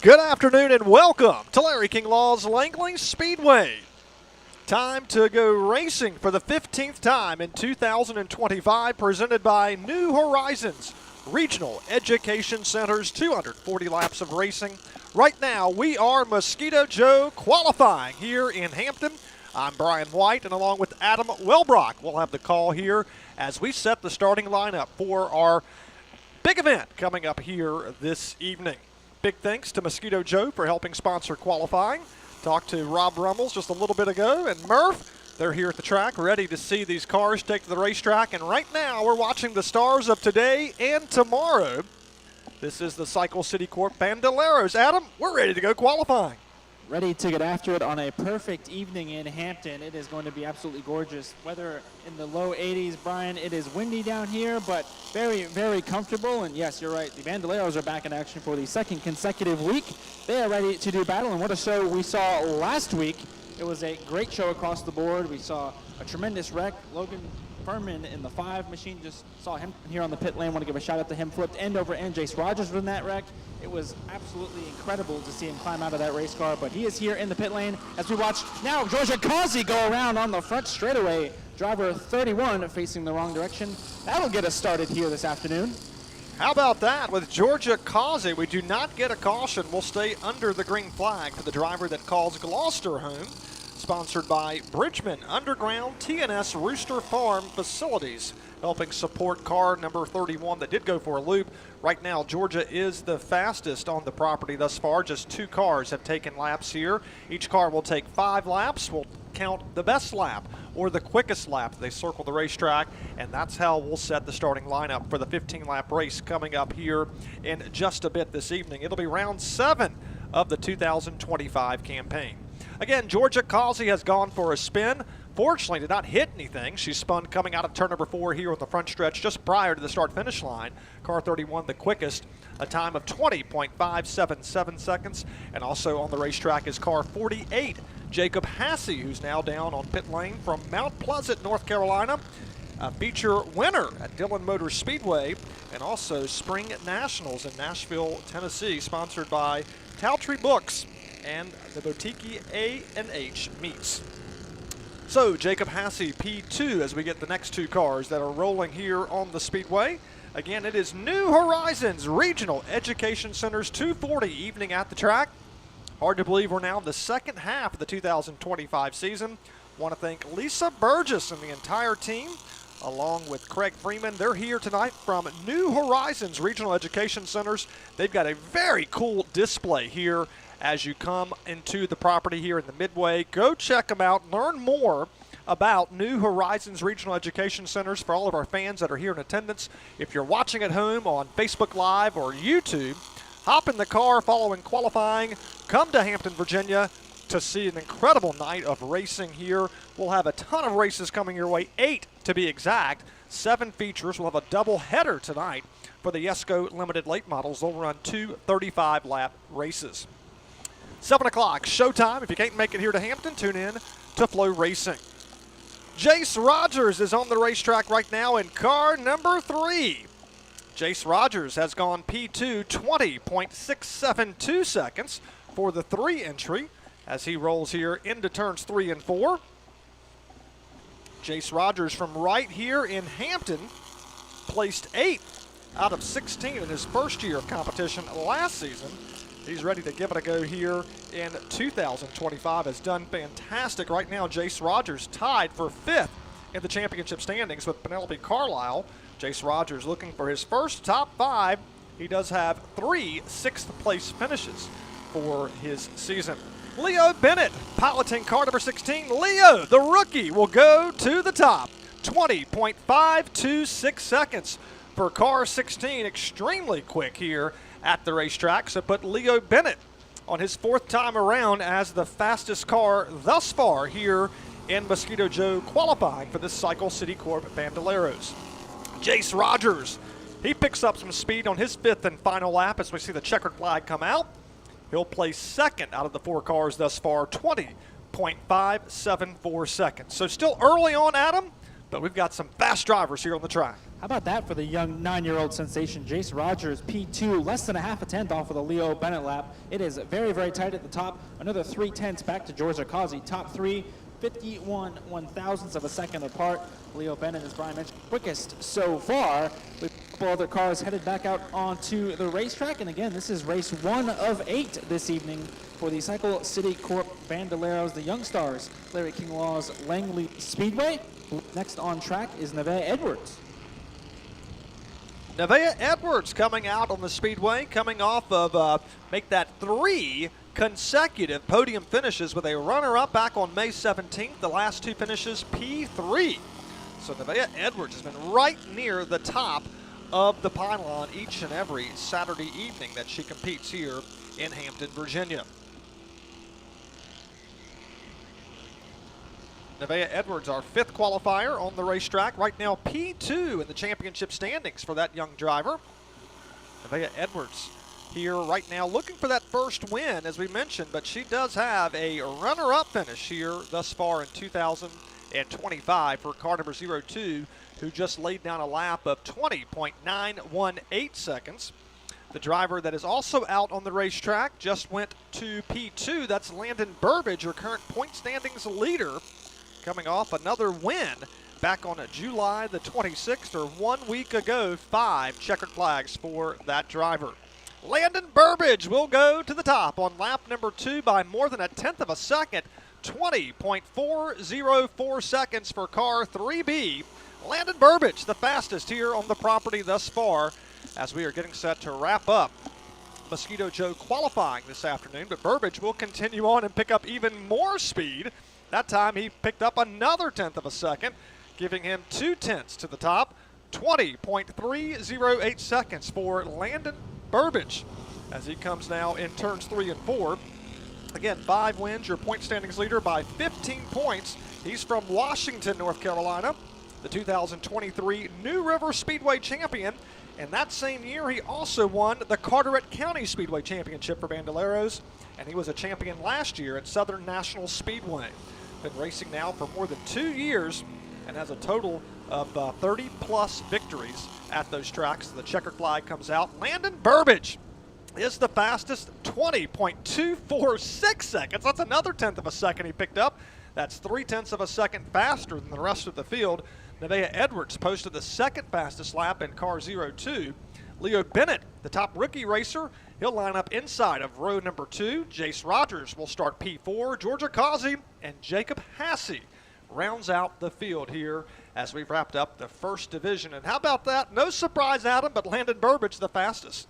Good afternoon and welcome to Larry King Law's Langley Speedway. Time to go racing for the 15th time in 2025, presented by New Horizons Regional Education Center's 240 laps of racing. Right now, we are Mosquito Joe qualifying here in Hampton. I'm Brian White, and along with Adam Welbrock, we'll have the call here as we set the starting lineup for our big event coming up here this evening. Big thanks to Mosquito Joe for helping sponsor qualifying. Talked to Rob Rummels just a little bit ago, and Murph, they're here at the track ready to see these cars take to the racetrack. And right now we're watching the stars of today and tomorrow. This is the Cycle City Corp Bandoleros. Adam, we're ready to go qualifying. Ready to get after it on a perfect evening in Hampton. It is going to be absolutely gorgeous. Weather in the low 80s, Brian. It is windy down here, but very, very comfortable. And yes, you're right. The Bandoleros are back in action for the second consecutive week. They are ready to do battle. And what a show we saw last week. It was a great show across the board. We saw a tremendous wreck. Logan Furman in the 5 machine, just saw him here on the pit lane. Want to give a shout out to him. Flipped end over end. Jace Rogers was in that wreck. It was absolutely incredible to see him climb out of that race car, but he is here in the pit lane as we watch now Georgia Causey go around on the front straightaway. Driver 31 facing the wrong direction. That'll get us started here this afternoon. How about that? With Georgia Causey, we do not get a caution. We'll stay under the green flag for the driver that calls Gloucester home. Sponsored by Bridgman Underground TNS Rooster Farm Facilities, helping support car number 31 that did go for a loop. Right now, Georgia is the fastest on the property thus far. Just 2 cars have taken laps here. Each car will take 5 laps. We'll count the best lap or the quickest lap. They circle the racetrack, and that's how we'll set the starting lineup for the 15-lap race coming up here in just a bit this evening. It'll be round 7 of the 2025 campaign. Again, Georgia Causey has gone for a spin. Fortunately, did not hit anything. She spun coming out of turn number 4 here on the front stretch just prior to the start-finish line. Car 31 the quickest, a time of 20.577 seconds. And also on the racetrack is car 48, Jacob Hassey, who's now down on pit lane from Mount Pleasant, North Carolina. A feature winner at Dillon Motor Speedway, and also Spring Nationals in Nashville, Tennessee, sponsored by Taltree Books and the Boutique A&H Meats. So Jacob Hassey, P2, as we get the next 2 cars that are rolling here on the Speedway. Again, it is New Horizons Regional Education Center's 240 evening at the track. Hard to believe we're now in the second half of the 2025 season. Want to thank Lisa Burgess and the entire team, along with Craig Freeman. They're here tonight from New Horizons Regional Education Centers. They've got a very cool display here as you come into the property here in the Midway. Go check them out. Learn more about New Horizons Regional Education Centers for all of our fans that are here in attendance. If you're watching at home on Facebook Live or YouTube, hop in the car following qualifying. Come to Hampton, Virginia to see an incredible night of racing here. We'll have a ton of races coming your way, 8 to be exact. 7 features. We'll have a double header tonight for the Yesco Limited Late Models. They'll run 2 35-lap races. 7 o'clock, showtime. If you can't make it here to Hampton, tune in to Flow Racing. Jace Rogers is on the racetrack right now in car number 3. Jace Rogers has gone P2, 20.672 seconds for the 3 entry as he rolls here into turns 3 and 4. Jace Rogers from right here in Hampton placed 8th out of 16 in his first year of competition last season. He's ready to give it a go here in 2025. Has done fantastic. Right now, Jace Rogers tied for 5th in the championship standings with Penelope Carlisle. Jace Rogers looking for his first top 5. He does have 3 6th-place finishes for his season. Leo Bennett piloting car number 16. Leo, the rookie, will go to the top. 20.526 seconds for car 16. Extremely quick here at the racetrack. So put Leo Bennett on his 4th time around as the fastest car thus far here in Mosquito Joe qualifying for this Cycle City Corp Bandoleros. Jace Rogers, he picks up some speed on his 5th and final lap as we see the checkered flag come out. He'll place 2nd out of the 4 cars thus far, 20.574 seconds. So still early on, Adam, But we've got some fast drivers here on the track. How about that for the young 9-year-old sensation, Jace Rogers, P2, less than a half a tenth off of the Leo Bennett lap. It is very, very tight at the top. Another 3/10 back to Georgia Causey. Top three, 51 1,000ths of a second apart. Leo Bennett, as Brian mentioned, quickest so far. With a couple other cars headed back out onto the racetrack. And again, this is race 1 of 8 this evening for the Cycle City Corp Bandoleros, the Young Stars, Larry King Law's Langley Speedway. Next on track is Nevaeh Edwards. Nevaeh Edwards coming out on the speedway, coming off of make that 3 consecutive podium finishes with a runner-up back on May 17th. The last 2 finishes P3. So Nevaeh Edwards has been right near the top of the pylon each and every Saturday evening that she competes here in Hampton, Virginia. Nevaeh Edwards, our 5th qualifier on the racetrack. Right now, P2 in the championship standings for that young driver. Nevaeh Edwards here right now looking for that first win, as we mentioned, but she does have a runner-up finish here thus far in 2025 for car number 02, who just laid down a lap of 20.918 seconds. The driver that is also out on the racetrack just went to P2. That's Landon Burbage, your current point standings leader, coming off another win back on July the 26th, or 1 week ago. 5 checkered flags for that driver. Landon Burbage will go to the top on lap number 2 by more than a tenth of a second. 20.404 seconds for car 3B. Landon Burbage, the fastest here on the property thus far, as we are getting set to wrap up Mosquito Joe qualifying this afternoon. But Burbage will continue on and pick up even more speed. That time he picked up another tenth of a second, giving him 2/10 to the top. 20.308 seconds for Landon Burbage as he comes now in turns 3 and 4. Again, 5 wins, your point standings leader by 15 points. He's from Washington, North Carolina, the 2023 New River Speedway champion. And that same year, he also won the Carteret County Speedway Championship for Bandoleros, and he was a champion last year at Southern National Speedway. Been racing now for more than 2 years and has a total of 30-plus victories at those tracks. The checkered flag comes out. Landon Burbage is the fastest, 20.246 seconds. That's another tenth of a second he picked up. That's 3/10 of a second faster than the rest of the field. Nevaeh Edwards posted the second fastest lap in car 02. Leo Bennett, the top rookie racer, he'll line up inside of row number 2. Jace Rogers will start P4. Georgia Causey and Jacob Hassey rounds out the field here as we've wrapped up the first division. And how about that? No surprise, Adam, but Landon Burbage the fastest.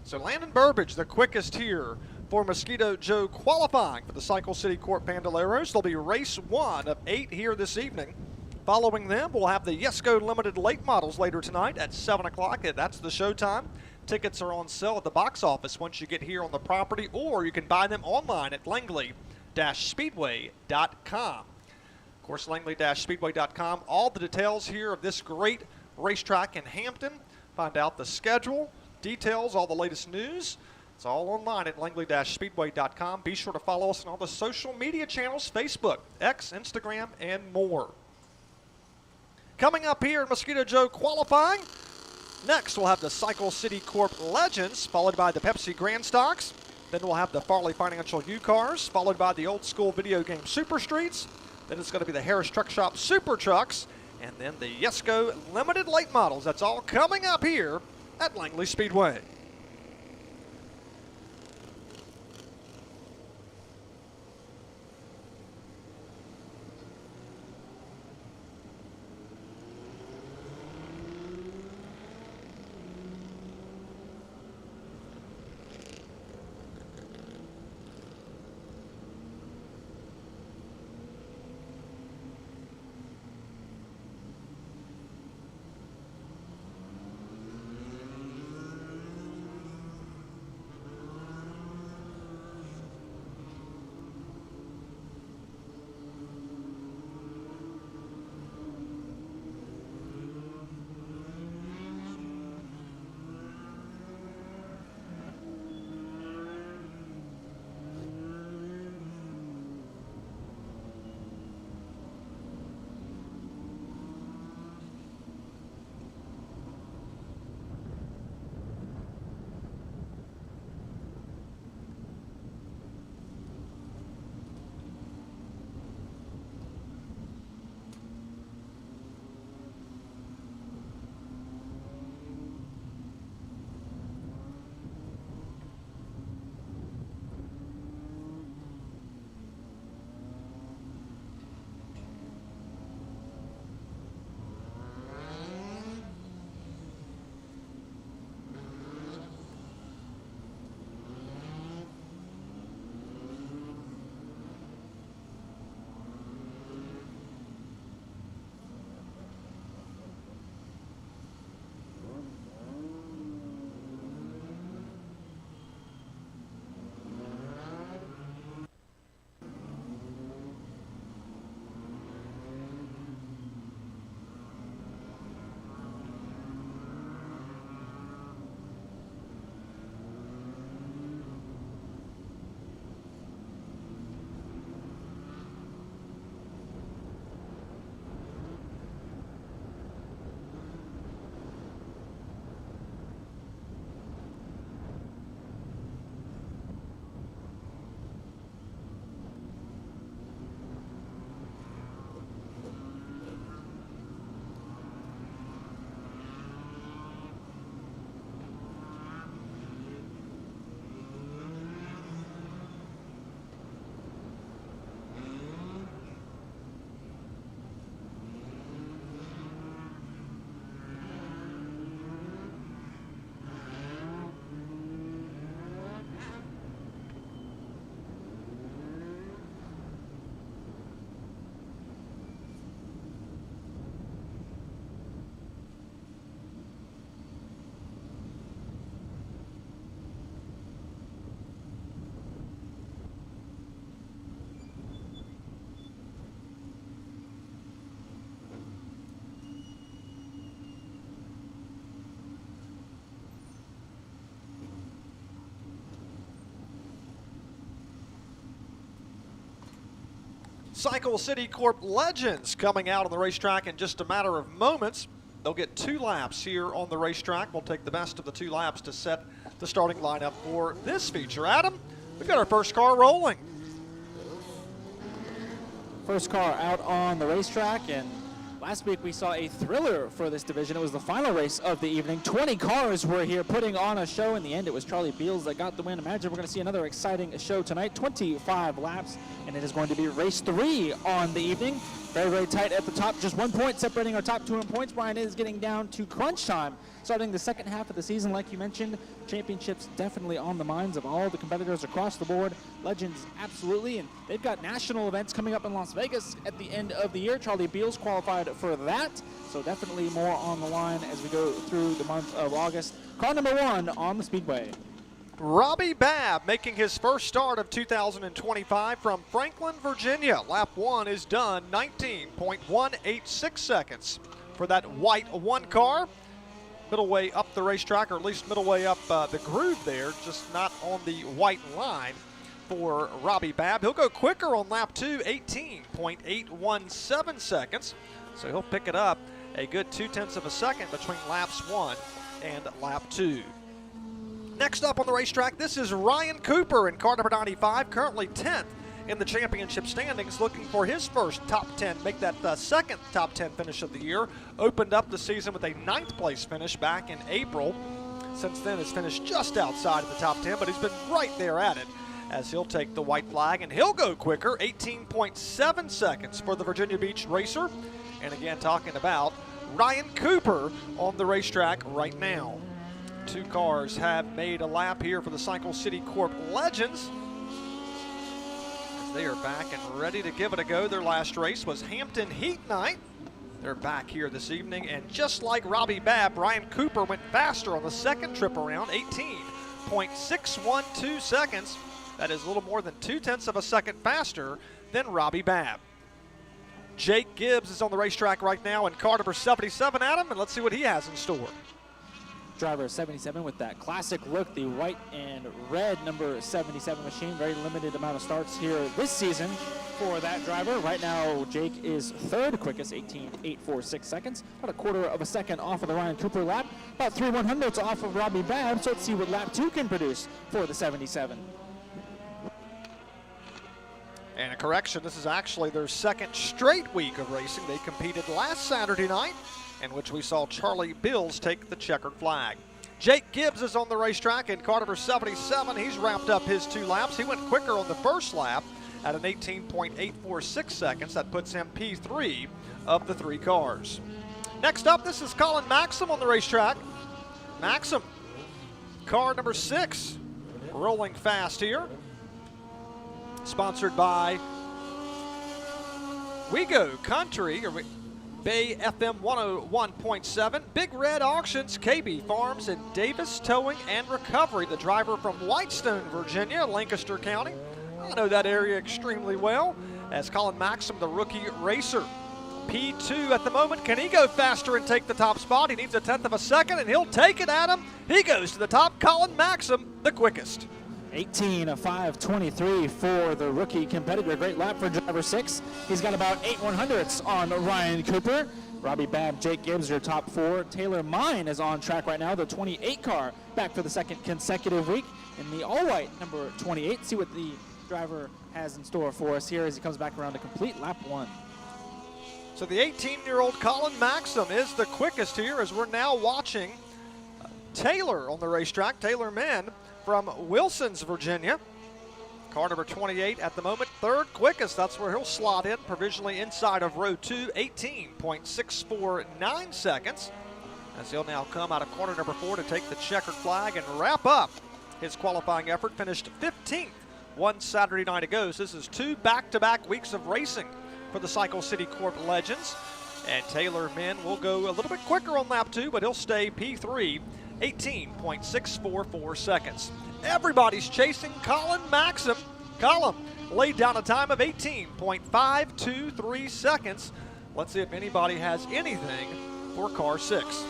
So Landon Burbage, the quickest here for Mosquito Joe qualifying for the Cycle City Corp Bandoleros. There'll be race 1 of 8 here this evening. Following them, we'll have the Yesco Limited late models later tonight at 7 o'clock. That's the showtime. Tickets are on sale at the box office once you get here on the property, or you can buy them online at langley-speedway.com. Of course, langley-speedway.com. All the details here of this great racetrack in Hampton. Find out the schedule, details, all the latest news. It's all online at langley-speedway.com. Be sure to follow us on all the social media channels, Facebook, X, Instagram, and more. Coming up here in Mosquito Joe qualifying, next we'll have the Cycle City Corp Legends, followed by the Pepsi Grand Stocks. Then we'll have the Farley Financial U-Cars, followed by the old school video game Super Streets. Then it's going to be the Harris Truck Shop Super Trucks, and then the Yesco Limited late models. That's all coming up here at Langley Speedway. Cycle City Corp Legends coming out on the racetrack in just a matter of moments. They'll get 2 laps here on the racetrack. We'll take the best of the 2 laps to set the starting lineup for this feature. Adam, we've got our first car rolling. First car out on the racetrack, and last week we saw a thriller for this division. It was the final race of the evening. 20 cars were here putting on a show. In the end, it was Charlie Beals that got the win. Imagine we're going to see another exciting show tonight. 25 laps, and it is going to be race 3 on the evening. Very, very tight at the top. Just 1 point separating our top 2 in points. Brian, is getting down to crunch time. Starting the second half of the season, like you mentioned, championships definitely on the minds of all the competitors across the board. Legends, absolutely, and they've got national events coming up in Las Vegas at the end of the year. Charlie Beals qualified for that, so definitely more on the line as we go through the month of August. Car number 1 on the speedway. Robbie Babb making his first start of 2025 from Franklin, Virginia. Lap 1 is done, 19.186 seconds for that white 1 car. Middle way up the racetrack, or at least middle way up the groove there, just not on the white line for Robbie Babb. He'll go quicker on lap 2, 18.817 seconds. So he'll pick it up a good 0.2 of a second between laps 1 and lap 2. Next up on the racetrack, this is Ryan Cooper in car number 95, currently 10th in the championship standings, looking for his first top 10, make that the second top 10 finish of the year. Opened up the season with a 9th place finish back in April. Since then has finished just outside of the top 10, but he's been right there at it as he'll take the white flag, and he'll go quicker, 18.7 seconds for the Virginia Beach racer. And again, talking about Ryan Cooper on the racetrack right now. 2 cars have made a lap here for the Cycle City Corp Legends. They are back and ready to give it a go. Their last race was Hampton Heat Night. They're back here this evening, and just like Robbie Babb, Ryan Cooper went faster on the second trip around, 18.612 seconds. That is a little more than 0.2 of a second faster than Robbie Babb. Jake Gibbs is on the racetrack right now in car number 77, Adam, and let's see what he has in store. Driver 77 with that classic look, the white and red number 77 machine. Very limited amount of starts here this season for that driver. Right now, Jake is 3rd quickest, 18.846 seconds. About a 1/4 of a second off of the Ryan Cooper lap. About 3/100ths off of Robbie Babb. So let's see what lap 2 can produce for the 77. And a correction, this is actually their second straight week of racing. They competed last Saturday night, in which we saw Charlie Beals take the checkered flag. Jake Gibbs is on the racetrack in car number 77. He's wrapped up his 2 laps. He went quicker on the first lap at an 18.846 seconds. That puts him P3 of the 3 cars. Next up, this is Colin Maxim on the racetrack. Maxim, car number 6, rolling fast here. Sponsored by We Go Country, or Bay FM 101.7, Big Red Auctions, KB Farms, and Davis Towing and Recovery. The driver from Whitestone, Virginia, Lancaster County. I know that area extremely well, as Colin Maxim, the rookie racer. P2 at the moment. Can he go faster and take the top spot? He needs a 1/10 of a second, and he'll take it, Adam. He goes to the top. Colin Maxim, the quickest. 18.523 for the rookie competitor. Great lap for driver 6. He's got about 8/100ths on Ryan Cooper. Robbie Babb, Jake Gibbs, your top 4. Taylor Mine is on track right now, the 28 car, back for the second consecutive week in the all-white number 28. See what the driver has in store for us here as he comes back around to complete lap 1. So the 18-year-old Colin Maxim is the quickest here, as we're now watching Taylor on the racetrack. Taylor Mann from Wilsons, Virginia. Car number 28 at the moment, 3rd quickest. That's where he'll slot in, provisionally inside of row 2, 18.649 seconds. As he'll now come out of corner number 4 to take the checkered flag and wrap up his qualifying effort. Finished 15th one Saturday night ago. So this is 2 back-to-back weeks of racing for the Cycle City Corp Legends. And Taylor Mann will go a little bit quicker on lap 2, but he'll stay P3, 18.644 seconds. Everybody's chasing Colin Maxim. Colin laid down a time of 18.523 seconds. Let's see if anybody has anything for car 6.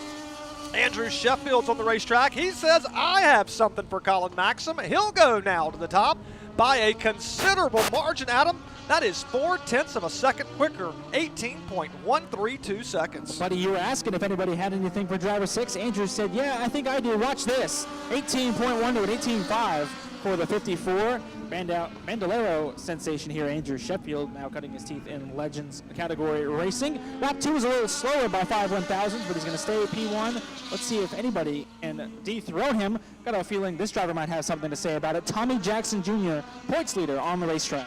Andrew Sheffield's on the racetrack. He says, I have something for Colin Maxim. He'll go now to the top. by a considerable margin, Adam. That is 0.4 of a second quicker, 18.132 seconds. Buddy, you were asking if anybody had anything for driver 6. Andrew said, yeah, I think I do. Watch this. 18.1 to an 18.5 for the 54. Bandolero sensation here, Andrew Sheffield, now cutting his teeth in Legends category racing. Lap 2 is a little slower by 5 1,000s, but he's going to stay at P1. Let's see if anybody can dethrone him. Got a feeling this driver might have something to say about it. Tommy Jackson Jr., points leader on the racetrack.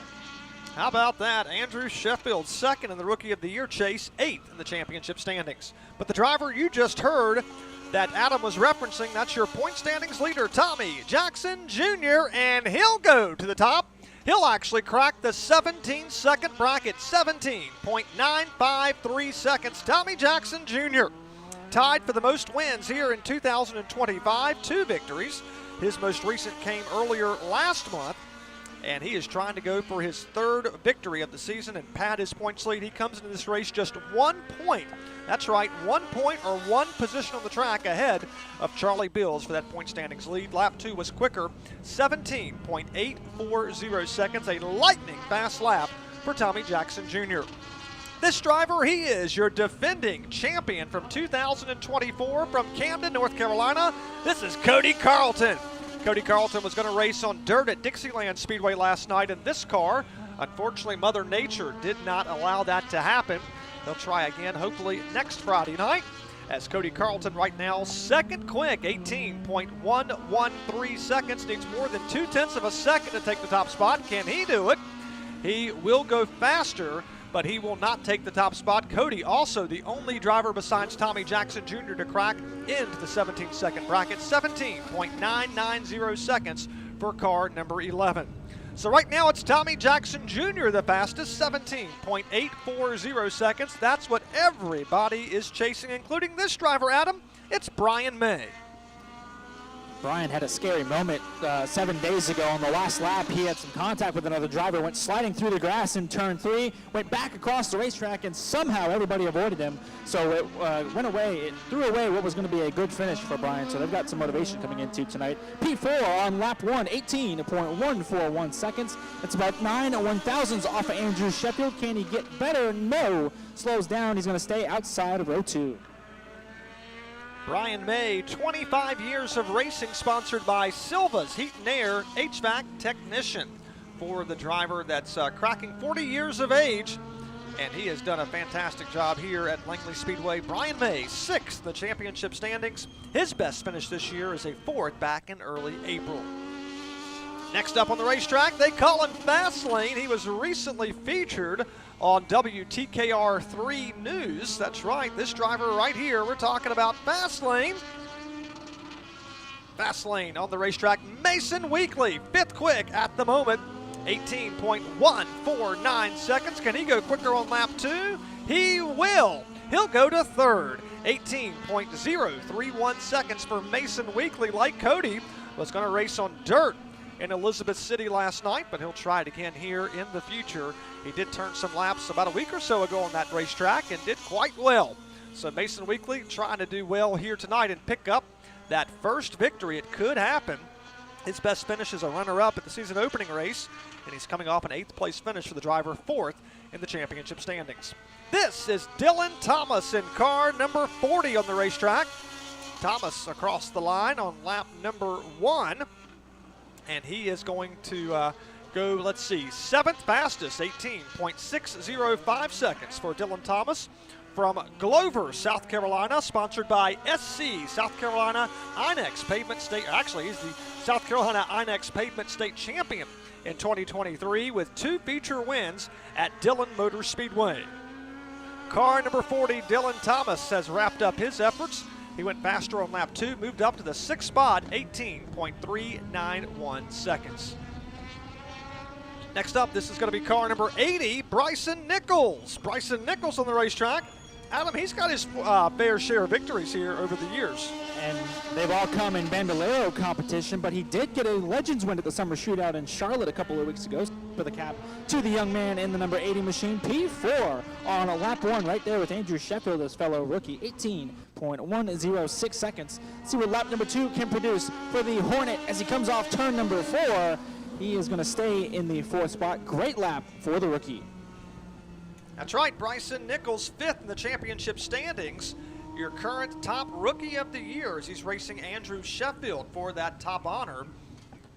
How about that? Andrew Sheffield, second in the Rookie of the Year chase, 8th in the championship standings. But the driver you just heard that Adam was referencing, that's your point standings leader, Tommy Jackson Jr., and he'll go to the top. He'll actually crack the 17-second bracket, 17.953 seconds. Tommy Jackson Jr. tied for the most wins here in 2025, 2 victories. His most recent came earlier last month, and he is trying to go for his 3rd victory of the season and pad his points lead. He comes into this race just 1 point. That's right, 1 point or 1 position on the track ahead of Charlie Bills for that point standings lead. Lap 2 was quicker, 17.840 seconds, a lightning fast lap for Tommy Jackson Jr. This driver, he is your defending champion from 2024 from Camden, North Carolina. This is Cody Carlton. Cody Carlton was going to race on dirt at Dixieland Speedway last night in this car. Unfortunately, Mother Nature did not allow that to happen. They'll try again, hopefully, next Friday night. As Cody Carlton right now, second quick, 18.113 seconds. Needs more than 0.2 of a second to take the top spot. Can he do it? He will go faster, but he will not take the top spot. Cody, also the only driver besides Tommy Jackson Jr. to crack into the 17-second bracket, 17.990 seconds for car number 11. So right now it's Tommy Jackson Jr. the fastest, 17.840 seconds. That's what everybody is chasing, including this driver, Adam. It's Brian May. Brian had a scary moment 7 days ago on the last lap. He had some contact with another driver, went sliding through the grass in turn 3, went back across the racetrack, and somehow everybody avoided him. So it went away. It threw away what was going to be a good finish for Brian. So they've got some motivation coming into tonight. P4 on lap 1, 18.141 seconds. It's about 9 1,000s off of Andrew Sheffield. Can he get better? No. Slows down. He's going to stay outside of row 2. Brian May, 25 years of racing, sponsored by Silva's Heat and Air HVAC technician for the driver that's cracking 40 years of age, and he has done a fantastic job here at Langley Speedway. Brian May, 6th in the championship standings. His best finish this year is a 4th back in early April. Next up on the racetrack, they call him Fastlane. He was recently featured on WTKR3 News. That's right, this driver right here, we're talking about Fastlane. Fastlane on the racetrack, Mason Weekly, 5th quick at the moment, 18.149 seconds. Can he go quicker on lap 2? He will. He'll go to 3rd, 18.031 seconds for Mason Weekly. Like Cody, was going to race on dirt in Elizabeth City last night, but he'll try it again here in the future. He did turn some laps about a week or so ago on that racetrack and did quite well. So Mason Weekly trying to do well here tonight and pick up that first victory. It could happen. His best finish is a runner-up at the season opening race, and he's coming off an 8th place finish for the driver, 4th in the championship standings. This is Dylan Thomas in car number 40 on the racetrack. Thomas across the line on lap number 1. And he is going to go, let's see, 7th fastest, 18.605 seconds for Dylan Thomas from Glover, South Carolina, sponsored by SC, South Carolina INEX Pavement State. Actually, he's the South Carolina INEX Pavement State champion in 2023 with 2 feature wins at Dillon Motor Speedway. Car number 40, Dylan Thomas, has wrapped up his efforts. He went faster on lap 2, moved up to the 6th spot, 18.391 seconds. Next up, this is going to be car number 80, Bryson Nichols. Bryson Nichols on the racetrack. Adam, he's got his fair share of victories here over the years. And they've all come in Bandolero competition, but he did get a Legends win at the Summer Shootout in Charlotte a couple of weeks ago for the cap to the young man in the number 80 machine. P4 on a lap 1 right there with Andrew Sheffield, his fellow rookie, 18.106 seconds. See what lap number 2 can produce for the Hornet as he comes off turn number 4. he is going to stay in the 4th spot. Great lap for the rookie. That's right, Bryson Nichols, 5th in the championship standings. Your current top rookie of the year as he's racing Andrew Sheffield for that top honor.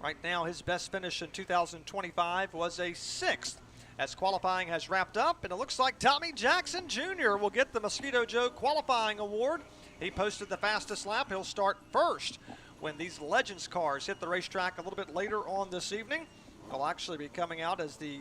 Right now, his best finish in 2025 was a 6th. As qualifying has wrapped up, and it looks like Tommy Jackson Jr. will get the Mosquito Joe qualifying award. He posted the fastest lap. He'll start first when these Legends cars hit the racetrack a little bit later on this evening. They'll actually be coming out as the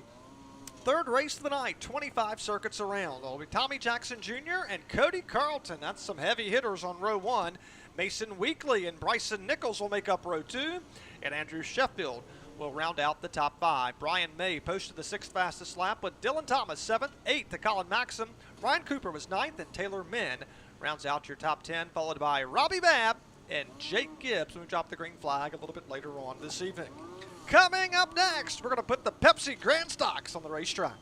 3rd race of the night, 25 circuits around. It'll be Tommy Jackson Jr. and Cody Carlton. That's some heavy hitters on row 1. Mason Weekly and Bryson Nichols will make up row 2, and Andrew Sheffield will round out the top 5. Brian May posted the 6th fastest lap with Dylan Thomas 7th, 8th to Colin Maxim. Ryan Cooper was 9th, and Taylor Min rounds out your top 10, followed by Robbie Babb and Jake Gibbs when we drop the green flag a little bit later on this evening. Coming up next, we're going to put the Pepsi Grand Stocks on the racetrack.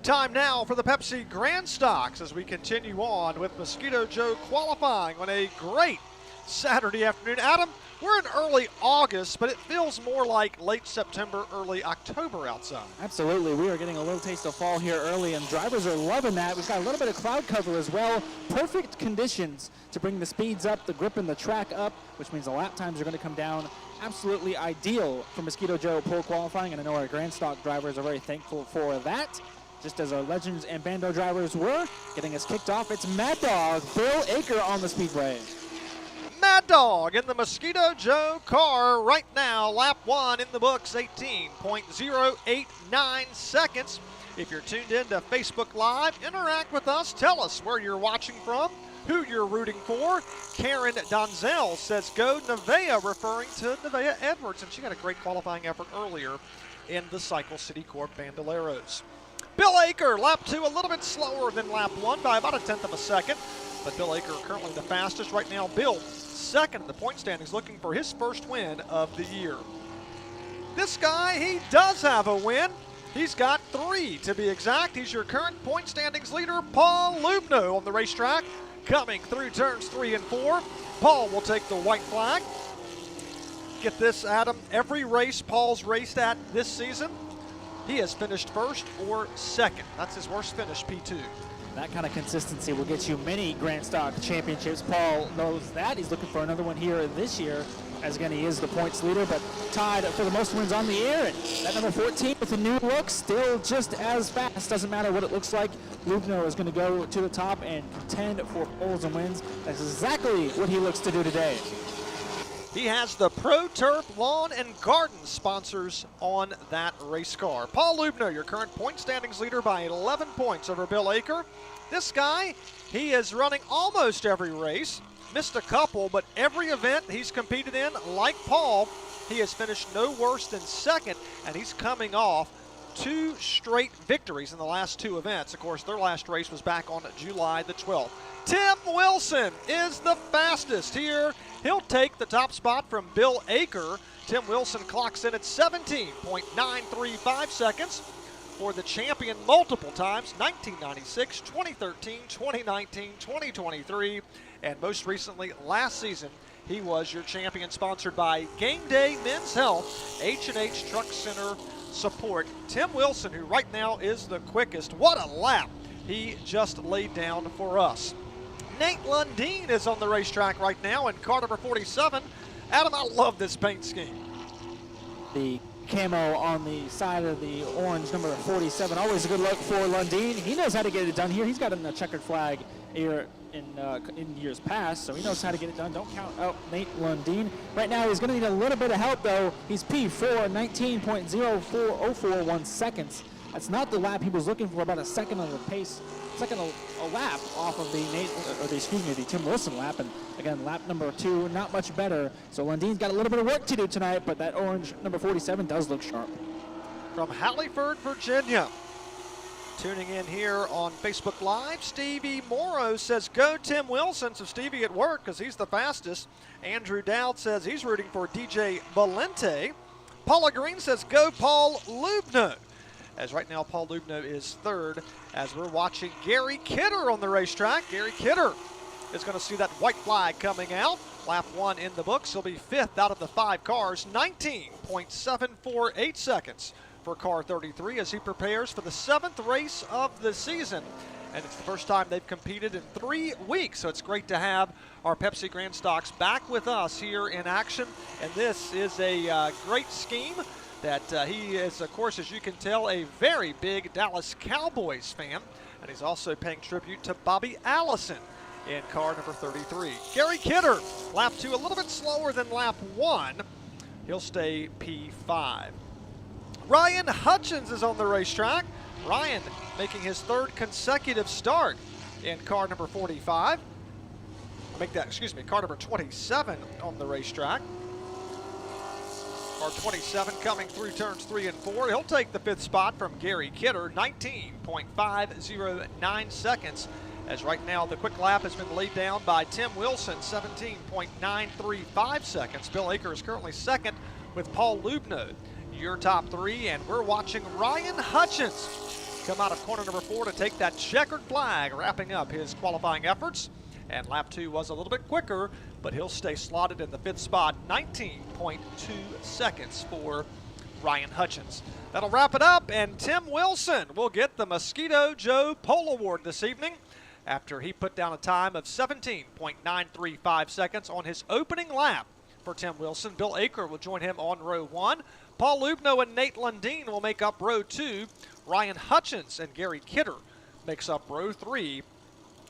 Time now for the Pepsi Grand Stocks as we continue on with Mosquito Joe qualifying on a great Saturday afternoon. Adam, we're in early August, but it feels more like late September, early October outside. Absolutely. We are getting a little taste of fall here early, and drivers are loving that. We've got a little bit of cloud cover as well. Perfect conditions to bring the speeds up, the grip and the track up, which means the lap times are going to come down. Absolutely ideal for Mosquito Joe pole qualifying, and I know our Grand Stock drivers are very thankful for that. Just as our Legends and Bando drivers were, getting us kicked off, it's Mad Dog Bill Aker on the speedway. Mad Dog in the Mosquito Joe car right now. Lap 1 in the books, 18.089 seconds. If you're tuned in to Facebook Live, interact with us. Tell us where you're watching from, who you're rooting for. Karen Donzel says go Nevaeh, referring to Nevaeh Edwards, and she had a great qualifying effort earlier in the Cycle City Corp Bandoleros. Bill Aker, lap 2, a little bit slower than lap 1 by about a tenth of a second, but Bill Aker currently the fastest right now. Bill second in the point standings, looking for his first win of the year. This guy, he does have a win. He's got 3 to be exact. He's your current point standings leader, Paul Lubno, on the racetrack. Coming through turns 3 and 4. Paul will take the white flag. Get this, Adam. Every race Paul's raced at this season, he has finished first or second. That's his worst finish, P2. That kind of consistency will get you many Grand Stock championships. Paul knows that. He's looking for another one here this year, as again he is the points leader, but tied for the most wins on the air. And that number 14 with a new look, still just as fast. Doesn't matter what it looks like. Lubno is going to go to the top and contend for poles and wins. That's exactly what he looks to do today. He has the Pro Turf Lawn and Garden sponsors on that race car. Paul Lubno, your current point standings leader by 11 points over Bill Aker. This guy, he is running almost every race. Missed a couple, but every event he's competed in, like Paul, he has finished no worse than second, and he's coming off 2 straight victories in the last 2 events. Of course, their last race was back on July the 12th. Tim Wilson is the fastest here. He'll take the top spot from Bill Aker. Tim Wilson clocks in at 17.935 seconds for the champion multiple times, 1996, 2013, 2019, 2023, and most recently last season, he was your champion, sponsored by Game Day Men's Health, H&H Truck Center support. Tim Wilson, who right now is the quickest. What a lap he just laid down for us. Nate Lundeen is on the racetrack right now in car number 47. Adam, I love this paint scheme. The camo on the side of the orange number 47, always a good look for Lundeen. He knows how to get it done here. He's got a checkered flag here in years past, so he knows how to get it done. Don't count out Nate Lundeen. Right now he's going to need a little bit of help though. He's P4, 19.0441 seconds. That's not the lap he was looking for, about a second on the pace, second a lap off of the Tim Wilson lap. And again, lap number 2, not much better. So Lundeen's got a little bit of work to do tonight, but that orange number 47 does look sharp. From Halliford, Virginia, tuning in here on Facebook Live, Stevie Morrow says, go Tim Wilson. So Stevie at work because he's the fastest. Andrew Dowd says he's rooting for DJ Valente. Paula Green says, go Paul Lubno. As right now, Paul Lubno is third as we're watching Gary Kidder on the racetrack. Gary Kidder is going to see that white flag coming out. Lap 1 in the books. He'll be 5th out of the 5 cars, 19.748 seconds for car 33 as he prepares for the 7th race of the season. And it's the first time they've competed in 3 weeks, so it's great to have our Pepsi Grand Stocks back with us here in action. And this is a great scheme that he is, of course, as you can tell, a very big Dallas Cowboys fan. And he's also paying tribute to Bobby Allison in car number 33. Gary Kidder, lap 2, a little bit slower than lap 1. He'll stay P5. Ryan Hutchins is on the racetrack. Ryan making his 3rd consecutive start in car number 45. Car number 27 on the racetrack. Car 27 coming through turns 3 and 4. He'll take the 5th spot from Gary Kidder, 19.509 seconds. As right now the quick lap has been laid down by Tim Wilson, 17.935 seconds. Bill Aker is currently 2nd with Paul Lubno, your top 3, and we're watching Ryan Hutchins come out of corner number 4 to take that checkered flag, wrapping up his qualifying efforts. And lap 2 was a little bit quicker, but he'll stay slotted in the 5th spot, 19.2 seconds for Ryan Hutchins. That'll wrap it up, and Tim Wilson will get the Mosquito Joe Pole Award this evening after he put down a time of 17.935 seconds on his opening lap for Tim Wilson. Bill Aker will join him on row 1. Paul Lubno and Nate Lundeen will make up row 2. Ryan Hutchins and Gary Kidder makes up row 3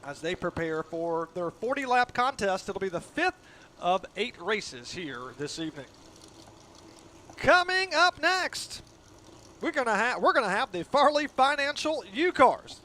as they prepare for their 40-lap contest. It'll be the 5th of 8 races here this evening. Coming up next, we're gonna have the Farley Financial U-Cars.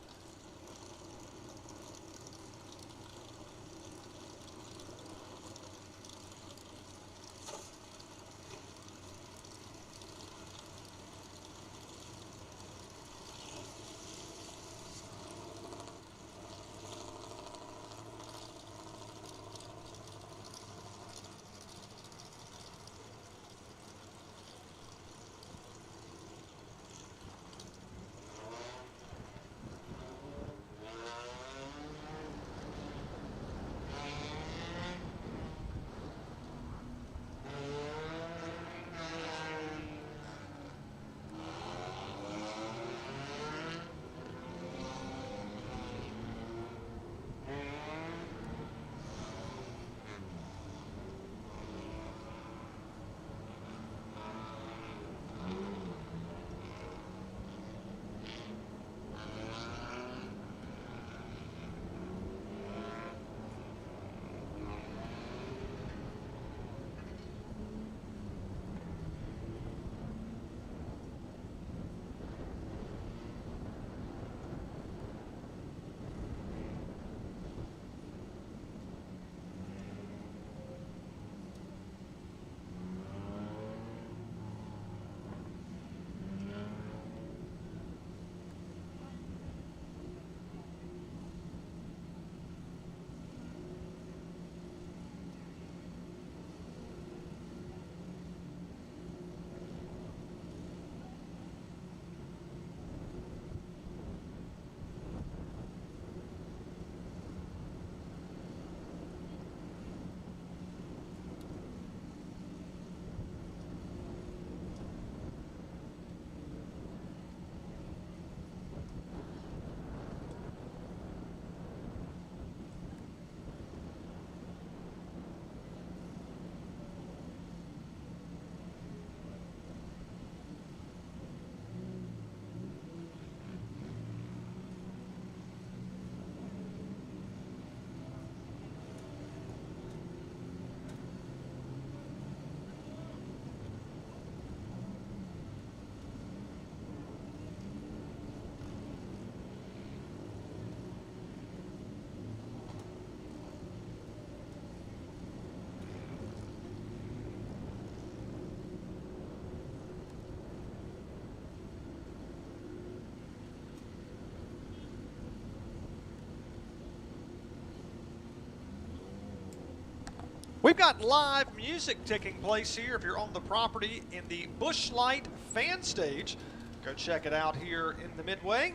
We've got live music taking place here. If you're on the property in the Busch Light fan stage, go check it out here in the Midway.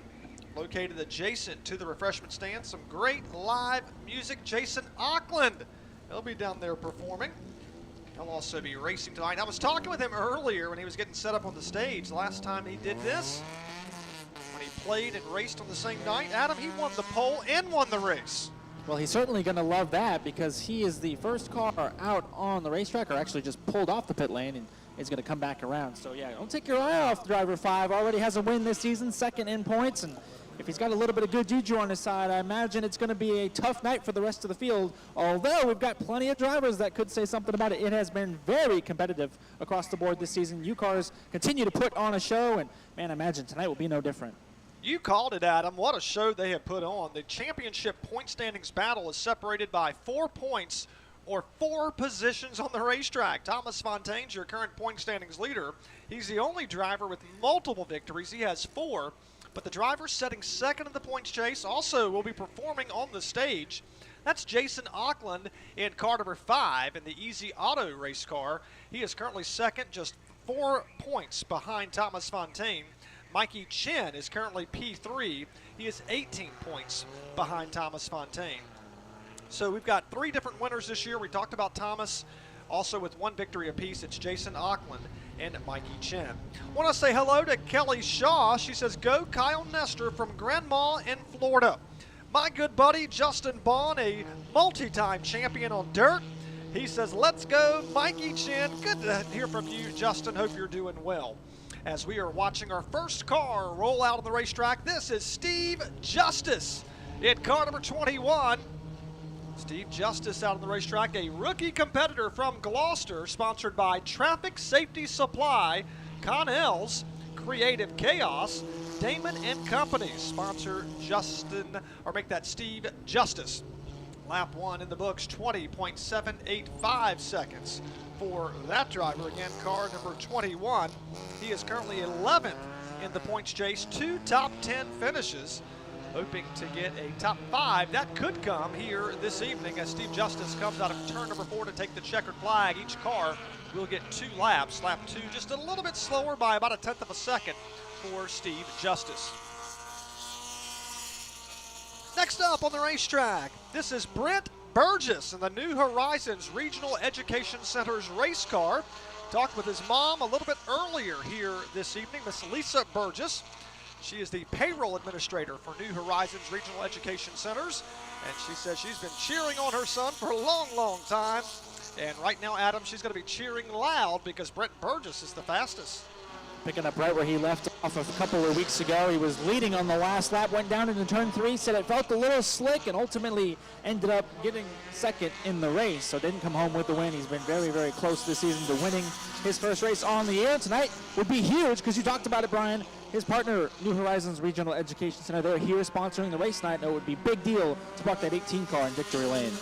Located adjacent to the refreshment stand, some great live music. Jason Auckland, he'll be down there performing. He'll also be racing tonight. I was talking with him earlier when he was getting set up on the stage. Last time he did this, when he played and raced on the same night, Adam, he won the pole and won the race. Well, he's certainly going to love that because he is the first car out on the racetrack, or actually just pulled off the pit lane and is going to come back around. So, yeah, don't take your eye off driver 5. Already has a win this season, second in points. And if he's got a little bit of good juju on his side, I imagine it's going to be a tough night for the rest of the field. Although we've got plenty of drivers that could say something about it. It has been very competitive across the board this season. U cars continue to put on a show, and, man, I imagine tonight will be no different. You called it, Adam. What a show they have put on. The championship point standings battle is separated by 4 points or 4 positions on the racetrack. Thomas Fontaine's your current point standings leader. He's the only driver with multiple victories. He has 4, but the driver setting second in the points chase also will be performing on the stage. That's Jason Auckland in car number 5 in the Easy Auto race car. He is currently second, just 4 points behind Thomas Fontaine. Mikey Chen is currently P3. He is 18 points behind Thomas Fontaine. So we've got 3 different winners this year. We talked about Thomas, also with 1 victory apiece. It's Jason Auckland and Mikey Chen. Want to say hello to Kelly Shaw. She says, go Kyle Nestor from Grandma in Florida. My good buddy Justin Bond, a multi-time champion on dirt. He says, let's go Mikey Chen. Good to hear from you, Justin. Hope you're doing well. As we are watching our first car roll out on the racetrack, this is Steve Justice in car number 21. Steve Justice out on the racetrack, a rookie competitor from Gloucester, sponsored by Traffic Safety Supply, Connell's, Creative Chaos, Damon and Company. Sponsor Steve Justice. Lap 1 in the books, 20.785 seconds for that driver. Again, car number 21. He is currently 11th in the points chase, 2 top 10 finishes, hoping to get a top 5. That could come here this evening as Steve Justice comes out of turn number 4 to take the checkered flag. Each car will get 2 laps. Lap 2 just a little bit slower by about 1/10 of a second for Steve Justice. Next up on the racetrack, this is Brent Burgess in the New Horizons Regional Education Center's race car. Talked with his mom a little bit earlier here this evening, Miss Lisa Burgess. She is the payroll administrator for New Horizons Regional Education Centers, and she says she's been cheering on her son for a long, long time. And right now, Adam, she's going to be cheering loud because Brent Burgess is the fastest. Picking up right where he left off a couple of weeks ago. He was leading on the last lap, went down into turn 3, said it felt a little slick, and ultimately ended up getting second in the race. So didn't come home with the win. He's been very, very close this season to winning his first race on the air. Tonight would be huge because you talked about it, Brian. His partner, New Horizons Regional Education Center, they're here sponsoring the race tonight, and it would be a big deal to park that 18 car in Victory Lane.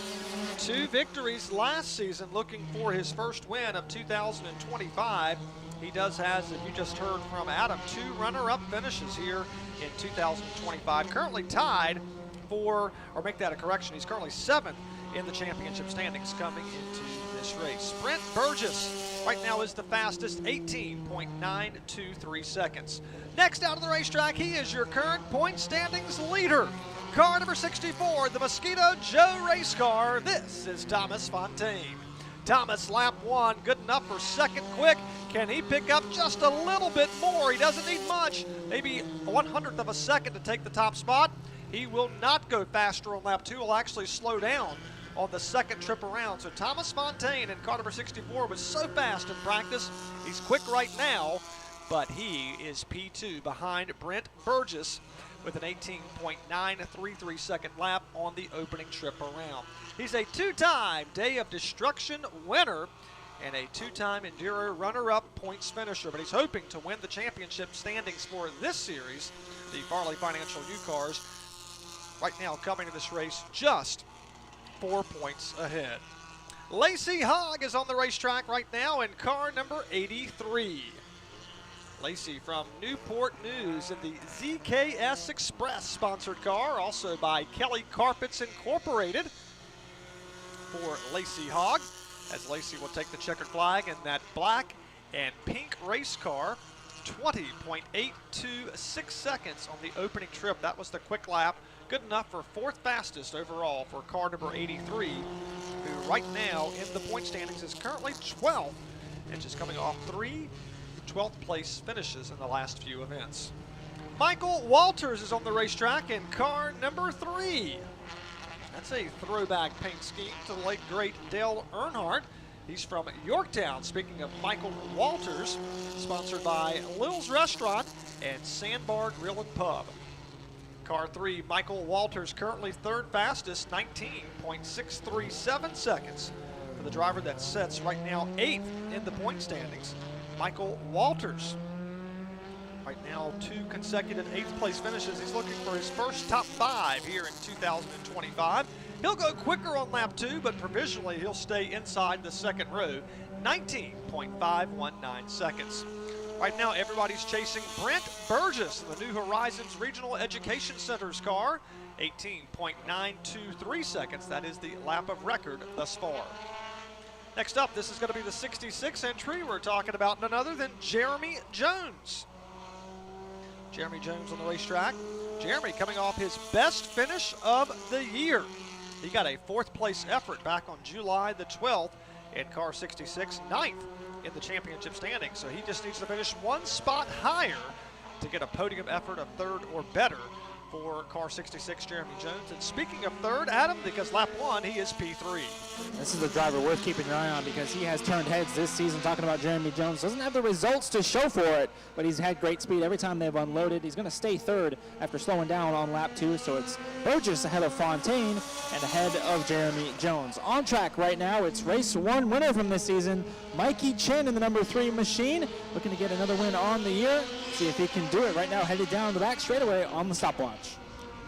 2 victories last season, looking for his first win of 2025. He does has, if you just heard from Adam, 2 runner-up finishes here in 2025. Currently tied for, or make that a correction, he's currently 7th in the championship standings coming into this race. Brent Burgess right now is the fastest, 18.923 seconds. Next out of the racetrack, he is your current point standings leader. Car number 64, the Mosquito Joe race car. This is Thomas Fontaine. Thomas, lap 1, good enough for second quick. Can he pick up just a little bit more? He doesn't need much, maybe 1/100th of a second to take the top spot. He will not go faster on lap 2. He'll actually slow down on the second trip around. So Thomas Fontaine in car number 64 was so fast in practice. He's quick right now, but he is P2 behind Brent Burgess with an 18.933 second lap on the opening trip around. He's a 2-time Day of Destruction winner and a 2-time Enduro runner-up points finisher, but he's hoping to win the championship standings for this series. The Farley Financial U-Cars right now coming to this race just 4 points ahead. Lacey Hogg is on the racetrack right now in car number 83. Lacey from Newport News in the ZKS Express sponsored car, also by Kelly Carpets Incorporated for Lacey Hogg. as Lacey will take the checkered flag in that black and pink race car. 20.826 seconds on the opening trip. That was the quick lap. Good enough for 4th fastest overall for car number 83, who right now in the point standings is currently 12th and just coming off 3 12th place finishes in the last few events. Michael Walters is on the racetrack in car number 3. That's a throwback paint scheme to the late great Dale Earnhardt. He's from Yorktown. Speaking of Michael Walters, sponsored by Lil's Restaurant and Sandbar Grill and Pub. Car 3, Michael Walters, currently 3rd fastest, 19.637 seconds. For the driver that sits right now 8th in the point standings, Michael Walters. Right now, 2 consecutive 8th place finishes. He's looking for his first top 5 here in 2025. He'll go quicker on lap 2, but provisionally he'll stay inside the second row, 19.519 seconds. Right now, everybody's chasing Brent Burgess in the New Horizons Regional Education Center's car, 18.923 seconds. That is the lap of record thus far. Next up, this is going to be the 66 entry. We're talking about none other than Jeremy Jones. Jeremy Jones on the racetrack. Jeremy coming off his best finish of the year. He got a 4th place effort back on July the 12th in car 66, 9th in the championship standings. So he just needs to finish 1 spot higher to get a podium effort of 3rd or better for car 66, Jeremy Jones. And speaking of 3rd, Adam, because lap 1, he is P3. This is the driver worth keeping your eye on because he has turned heads this season. Talking about Jeremy Jones, doesn't have the results to show for it, but he's had great speed every time they've unloaded. He's going to stay 3rd after slowing down on lap 2, so it's Burgess ahead of Fontaine and ahead of Jeremy Jones. On track right now, it's race 1 winner from this season, Mikey Chen in the number 3 machine, looking to get another win on the year. See if he can do it right now, headed down the back straightaway on the stopwatch.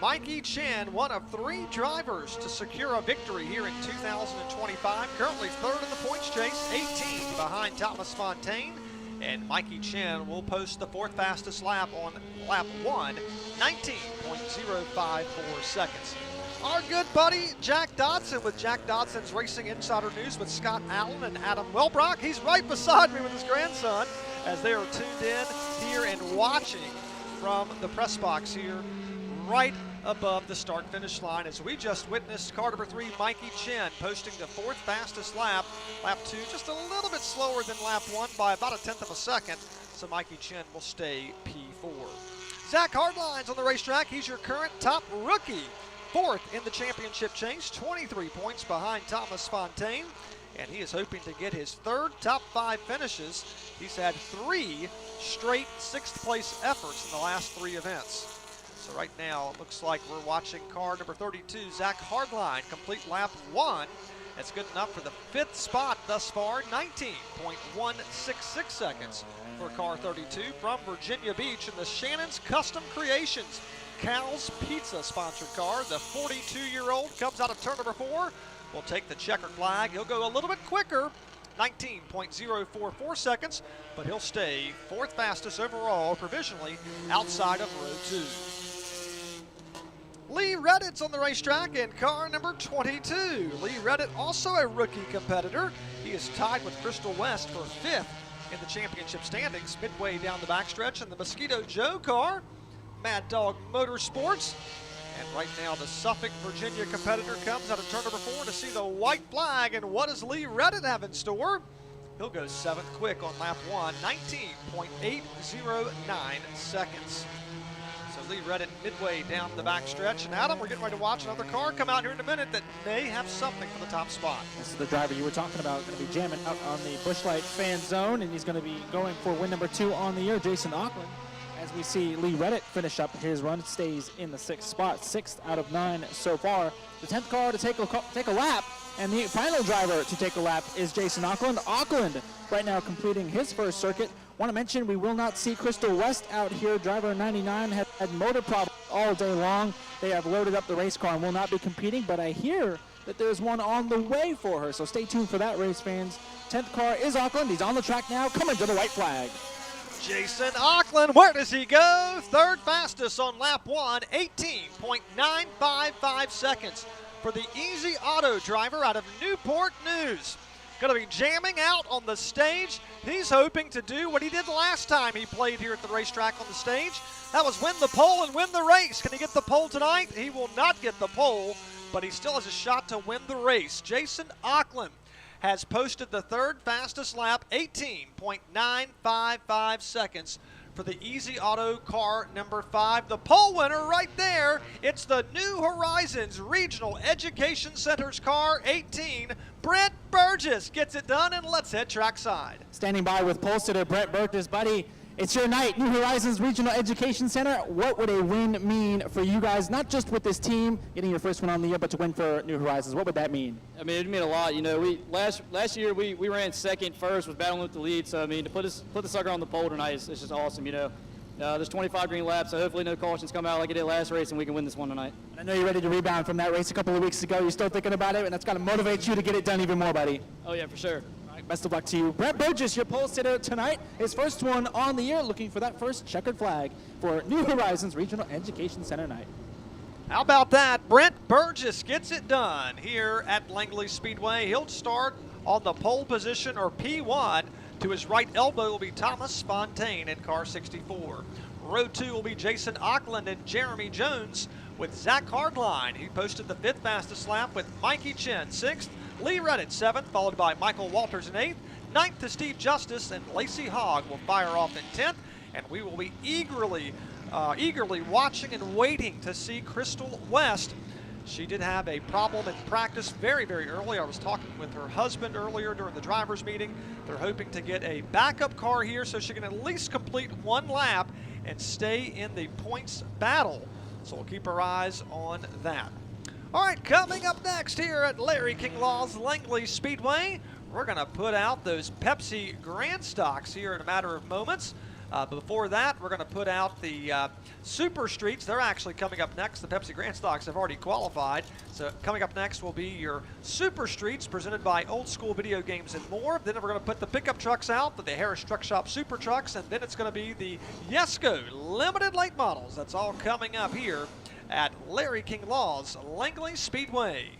Mikey Chen, one of 3 drivers to secure a victory here in 2025. Currently 3rd in the points chase, 18 behind Thomas Fontaine. And Mikey Chen will post the 4th fastest lap on lap 1, 19.054 seconds. Our good buddy Jack Dodson with Jack Dodson's Racing Insider News with Scott Allen and Adam Welbrock. He's right beside me with his grandson as they are tuned in here and watching from the press box here right above the start-finish line as we just witnessed car number 3, Mikey Chen, posting the 4th fastest lap. Lap 2 just a little bit slower than lap 1 by about 1/10 of a second, so Mikey Chen will stay P4. Zach Hardline's on the racetrack. He's your current top rookie, 4th in the championship chase, 23 points behind Thomas Fontaine, and he is hoping to get his 3rd top 5 finishes. He's had 3 straight 6th place efforts in the last 3 events. So right now, it looks like we're watching car number 32, Zach Hardline, complete lap 1. That's good enough for the 5th spot thus far, 19.166 seconds for car 32 from Virginia Beach in the Shannon's Custom Creations Cal's Pizza sponsored car. The 42-year-old comes out of turn number 4. Will take the checkered flag. He'll go a little bit quicker, 19.044 seconds, but he'll stay 4th fastest overall provisionally outside of row 2. Lee Reddit's on the racetrack in car number 22. Lee Reddit, also a rookie competitor. He is tied with Crystal West for 5th in the championship standings, midway down the backstretch in the Mosquito Joe car, Mad Dog Motorsports. And right now, the Suffolk, Virginia competitor comes out of turn number 4 to see the white flag. And what does Lee Reddit have in store? He'll go 7th quick on lap 1, 19.809 seconds. So Lee Reddit midway down the backstretch. And Adam, we're getting ready to watch another car come out here in a minute that may have something for the top spot. This is the driver you were talking about, going to be jamming out on the Busch Light fan zone, and he's going to be going for win number 2 on the year, Jason Auckland. As we see Lee Reddit finish up his run, stays in the 6th spot, 6th out of 9 so far. The 10th car to take a lap, and the final driver to take a lap is Jason Auckland. Auckland right now completing his first circuit. Want to mention we will not see Crystal West out here. Driver 99 has had motor problems all day long. They have loaded up the race car and will not be competing, but I hear that there's one on the way for her, so stay tuned for that, race fans. 10th car is Auckland. He's on the track now, coming to the white flag. Jason Auckland, where does he go? 3rd fastest on lap 1, 18.955 seconds for the Easy Auto driver out of Newport News. going to be jamming out on the stage. He's hoping to do what he did last time he played here at the racetrack on the stage. That was win the pole and win the race. Can he get the pole tonight? He will not get the pole, but he still has a shot to win the race. Jason Auckland has posted the third fastest lap, 18.955 seconds for the Easy Auto car number 5. The pole winner right there, it's the New Horizons Regional Education Center's car 18. Brent Burgess gets it done, and let's head trackside. Standing by with pole sitter Brent Burgess. Buddy, it's your night, New Horizons Regional Education Center. What would a win mean for you guys, not just with this team, getting your first win on the year, but to win for New Horizons? What would that mean? I mean, it'd mean a lot. You know, last year we ran second, first, was battling with the lead. So I mean, to put the sucker on the pole tonight is just awesome. You know, there's 25 green laps, so hopefully no cautions come out like it did last race, and we can win this one tonight. I know you're ready to rebound from that race a couple of weeks ago. You're still thinking about it, and that's got to motivate you to get it done even more, buddy. Oh yeah, for sure. Best of luck to you. Brent Burgess, your pole sitter tonight. His first one on the year, looking for that first checkered flag for New Horizons Regional Education Center night. How about that? Brent Burgess gets it done here at Langley Speedway. He'll start on the pole position, or P1. To his right elbow will be Thomas Fontaine in car 64. Row 2 will be Jason Auckland and Jeremy Jones with Zach Hardline. He posted the 5th fastest lap with Mikey Chen 6th. Lee Reddit 7th, followed by Michael Walters in 8th. 9th to Steve Justice, and Lacey Hogg will fire off in 10th. And we will be eagerly watching and waiting to see Crystal West. She did have a problem in practice very, very early. I was talking with her husband earlier during the drivers' meeting. They're hoping to get a backup car here so she can at least complete one lap and stay in the points battle. So we'll keep our eyes on that. All right, coming up next here at Larry King Law's Langley Speedway, we're going to put out those Pepsi Grand Stocks here in a matter of moments. Before that, we're going to put out the Super Streets. They're actually coming up next. The Pepsi Grand Stocks have already qualified. So coming up next will be your Super Streets presented by Old School Video Games and More. Then we're going to put the pickup trucks out, the Harris Truck Shop Super Trucks, and then it's going to be the Yesco Limited Late Models. That's all coming up here at Larry King Law's Langley Speedway.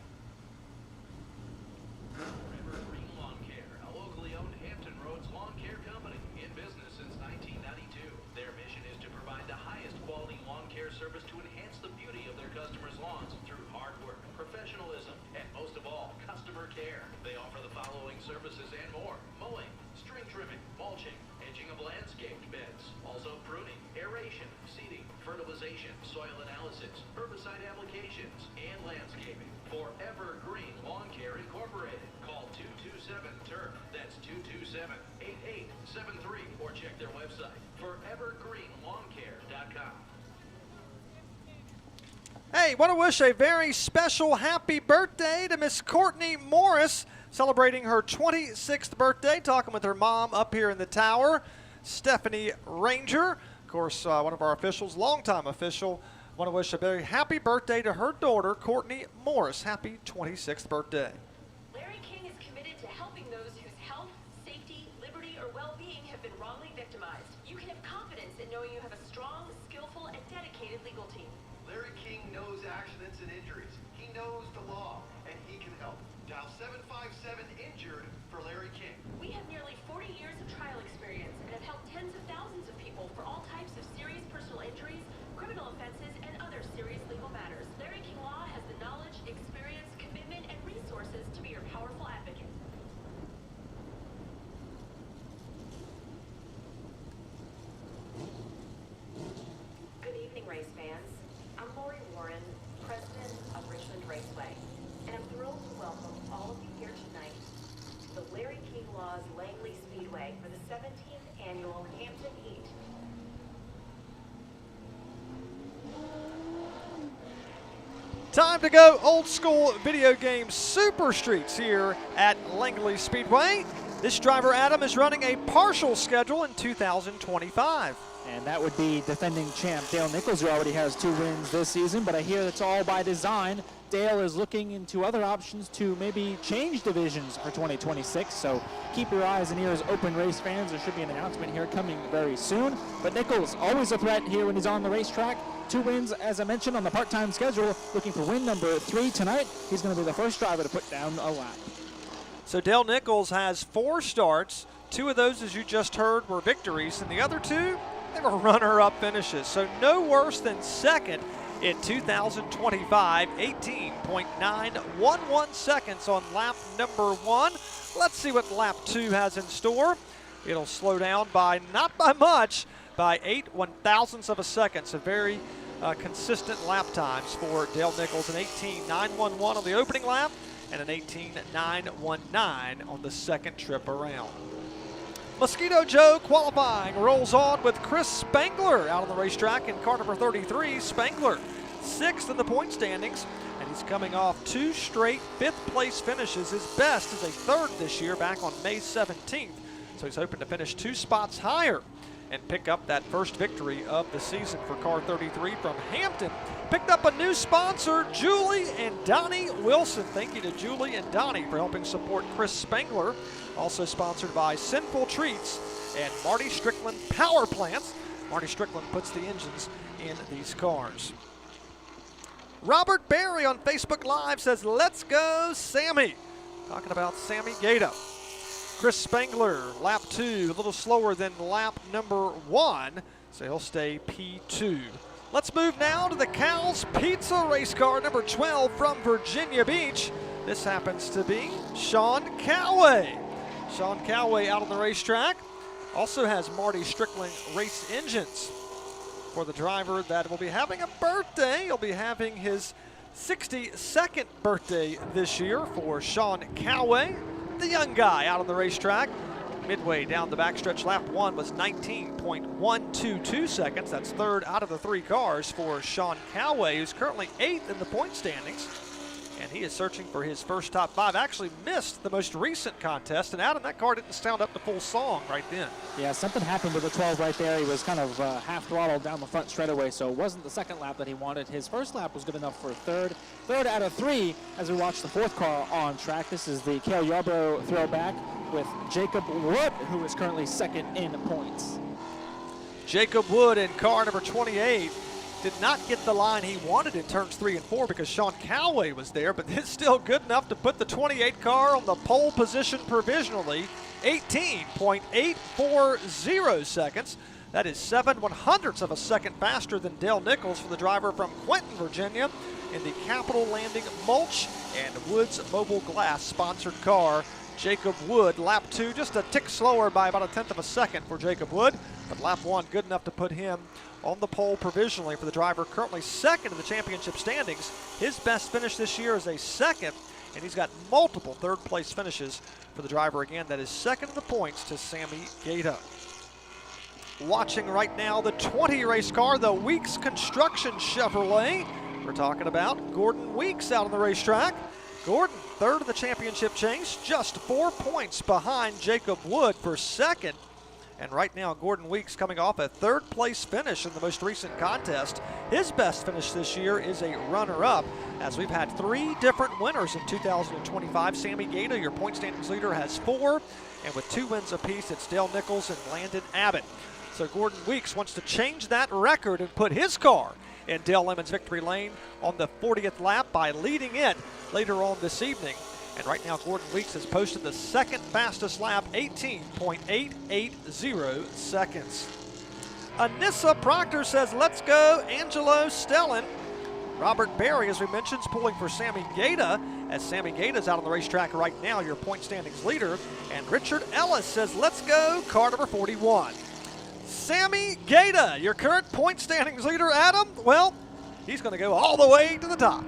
Service to enhance the beauty of their customers' lawns through hard work, professionalism, and most of all, customer care. They offer the following services and more: mowing, string trimming, mulching, edging of landscaped beds, also pruning, aeration, seeding, fertilization, soil analysis, herbicide applications, and landscaping. Forever Green Lawn Care Incorporated. Call 227-TURF. That's 227-8873, or check their website, forevergreenlawncare.com. Hey, want to wish a very special happy birthday to Miss Courtney Morris, celebrating her 26th birthday, talking with her mom up here in the tower, Stephanie Ranger. Of course, one of our officials, longtime official. Want to wish a very happy birthday to her daughter, Courtney Morris. Happy 26th birthday. Larry King is committed to helping those whose health, safety, liberty, or well-being have been wrongly victimized. You can have confidence in knowing you have a strong, skillful, and dedicated legal team. Larry King knows accidents and injuries. He knows the law, and he can help. Dial 757-INJURED for Larry King. We have nearly 40 years of trial experience and have helped tens of thousands of people for all types of serious personal injuries, criminal offenses, and other serious legal matters. Larry King Law has the knowledge, experience, commitment, and resources to be your powerful advocate. Good evening, race fans. I'm Lori Warren, president of Richmond Raceway, and I'm thrilled to welcome all of you here tonight to the Larry King Law's Langley Speedway for the 17th annual Hampton Heat. Time to go Old School Video Game Super Streets here at Langley Speedway. This driver, Adam, is running a partial schedule in 2025. And that would be defending champ Dale Nichols, who already has 2 wins this season. But I hear that's all by design. Dale is looking into other options to maybe change divisions for 2026. So keep your eyes and ears open, race fans. There should be an announcement here coming very soon. But Nichols, always a threat here when he's on the racetrack. 2 wins, as I mentioned, on the part-time schedule. Looking for win number 3 tonight. He's going to be the first driver to put down a lap. So Dale Nichols has 4 starts. 2 of those, as you just heard, were victories, and the other 2, they were runner-up finishes. So no worse than second in 2025, 18.911 seconds on lap number 1. Let's see what lap 2 has in store. It'll slow down by, not by much, by 8/1000ths of a second. So very consistent lap times for Dale Nichols, an 18.911 on the opening lap and an 18.919 on the second trip around. Mosquito Joe qualifying rolls on with Chris Spangler out on the racetrack in car number 33. Spangler 6th in the point standings, and he's coming off 2 straight 5th place finishes. His best is a 3rd this year back on May 17th. So he's hoping to finish 2 spots higher and pick up that first victory of the season for car 33 from Hampton. Picked up a new sponsor, Julie and Donnie Wilson. Thank you to Julie and Donnie for helping support Chris Spangler. Also sponsored by Sinful Treats and Marty Strickland Power Plants. Marty Strickland puts the engines in these cars. Robert Berry on Facebook Live says, let's go Sammy. Talking about Sammy Gaeta. Chris Spangler, lap 2, a little slower than lap number 1, so he'll stay P2. Let's move now to the Cal's Pizza race car number 12 from Virginia Beach. This happens to be Sean Coway. Sean Coway out on the racetrack. Also has Marty Strickland race engines for the driver that will be having a birthday. He'll be having his 62nd birthday this year for Sean Coway. The young guy out on the racetrack. Midway down the backstretch, lap 1 was 19.122 seconds. That's 3rd out of the 3 cars for Sean Coway, who's currently 8th in the point standings. And he is searching for his first top 5. Actually missed the most recent contest, and Adam, that car didn't sound up the full song right then. Yeah, something happened with the 12 right there. He was kind of half throttled down the front straightaway, so it wasn't the second lap that he wanted. His first lap was good enough for third out of 3 as we watch the 4th car on track. This is the Cale Yarborough throwback with Jacob Wood, who is currently 2nd in the points. Jacob Wood in car number 28. Did not get the line he wanted in turns 3 and 4 because Sean Coway was there, but it's still good enough to put the 28 car on the pole position provisionally. 18.840 seconds. That is 7/100ths of a second faster than Dale Nichols for the driver from Quentin, Virginia, in the Capital Landing Mulch and Woods Mobile Glass sponsored car. Jacob Wood, lap 2, just a tick slower by about 1/10 of a second for Jacob Wood, but lap 1 good enough to put him on the pole provisionally for the driver currently 2nd in the championship standings. His best finish this year is a 2nd, and he's got multiple 3rd place finishes for the driver again. That is 2nd in the points to Sammy Gaeta. Watching right now the 20 race car, the Weeks Construction Chevrolet. We're talking about Gordon Weeks out on the racetrack. Gordon, 3rd in the championship chase, just 4 points behind Jacob Wood for 2nd. And right now, Gordon Weeks coming off a 3rd place finish in the most recent contest. His best finish this year is a runner-up, as we've had 3 different winners in 2025. Sammy Gaeta, your point standings leader, has 4, and with 2 wins apiece, it's Dale Nichols and Landon Abbott. So Gordon Weeks wants to change that record and put his car in Dale Lemon's victory lane on the 40th lap by leading it later on this evening. And right now, Gordon Weeks has posted the 2nd fastest lap, 18.880 seconds. Anissa Proctor says, let's go Angelo Stellan. Robert Berry, as we mentioned, is pulling for Sammy Gaeta, as Sammy Gaeta is out on the racetrack right now, your point standings leader. And Richard Ellis says, let's go car number 41. Sammy Gaeta, your current point standings leader, Adam, well, he's going to go all the way to the top.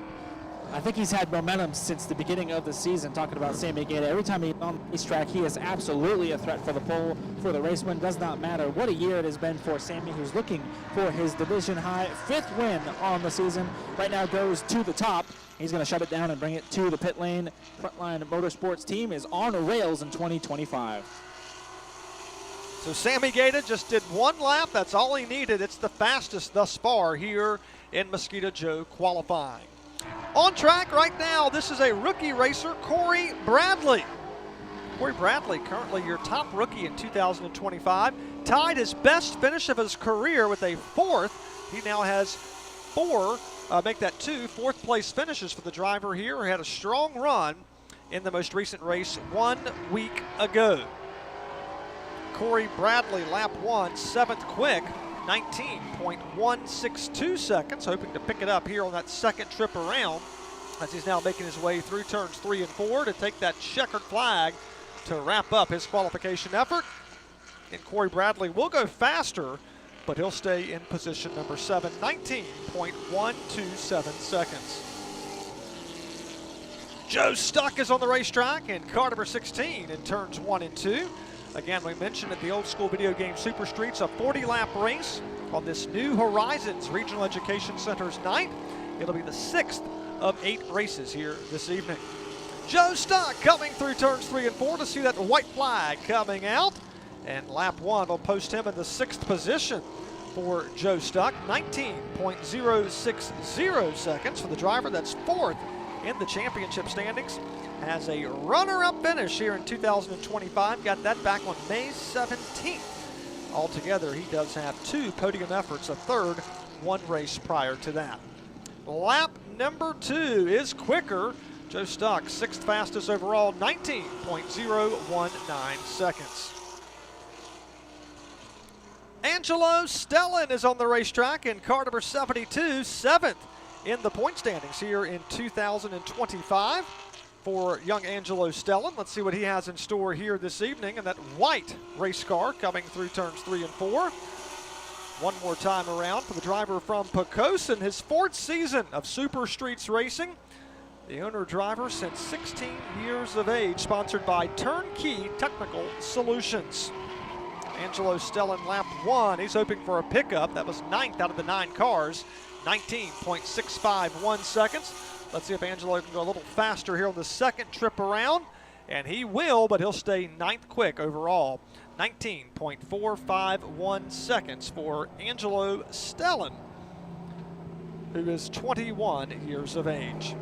I think he's had momentum since the beginning of the season, talking about Sammy Gaeta. Every time he's on the racetrack, he is absolutely a threat for the pole, for the race win. Does not matter what a year it has been for Sammy, who's looking for his division-high 5th win on the season. Right now goes to the top. He's going to shut it down and bring it to the pit lane. Frontline Motorsports team is on the rails in 2025. So Sammy Gaeta just did 1 lap. That's all he needed. It's the fastest thus far here in Mosquito Joe qualifying. On track right now, this is a rookie racer, Corey Bradley. Corey Bradley, currently your top rookie in 2025, tied his best finish of his career with a 4th. He now has 4, make that 2 4th place finishes for the driver here, who had a strong run in the most recent race 1 week ago. Corey Bradley, lap 1, 7th quick, 19.162 seconds, hoping to pick it up here on that second trip around as he's now making his way through turns 3 and 4 to take that checkered flag to wrap up his qualification effort. And Corey Bradley will go faster, but he'll stay in position number 7, 19.127 seconds. Joe Stuck is on the racetrack in car number 16 in turns 1 and 2. Again, we mentioned at the old school video game Super Streets, a 40-lap race on this New Horizons Regional Education Center's night. It'll be the 6th of 8 races here this evening. Joe Stuck coming through turns 3 and 4 to see that white flag coming out. And lap 1 will post him in the 6th position for Joe Stuck. 19.060 seconds for the driver. That's 4th in the championship standings. Has a runner-up finish here in 2025. Got that back on May 17th. Altogether, he does have 2 podium efforts, a 3rd, 1 race prior to that. Lap number 2 is quicker. Joe Stuck, 6th fastest overall, 19.019 seconds. Angelo Stellan is on the racetrack in car number 72, 7th in the point standings here in 2025 for young Angelo Stellan. Let's see what he has in store here this evening in that white race car coming through turns 3 and 4. One more time around for the driver from Pocosin, his 4th season of Super Streets Racing. The owner-driver since 16 years of age, sponsored by Turnkey Technical Solutions. Angelo Stellan, lap 1. He's hoping for a pickup. That was 9th out of the 9 cars, 19.651 seconds. Let's see if Angelo can go a little faster here on the second trip around. And he will, but he'll stay 9th quick overall. 19.451 seconds for Angelo Stellan, who is 21 years of age.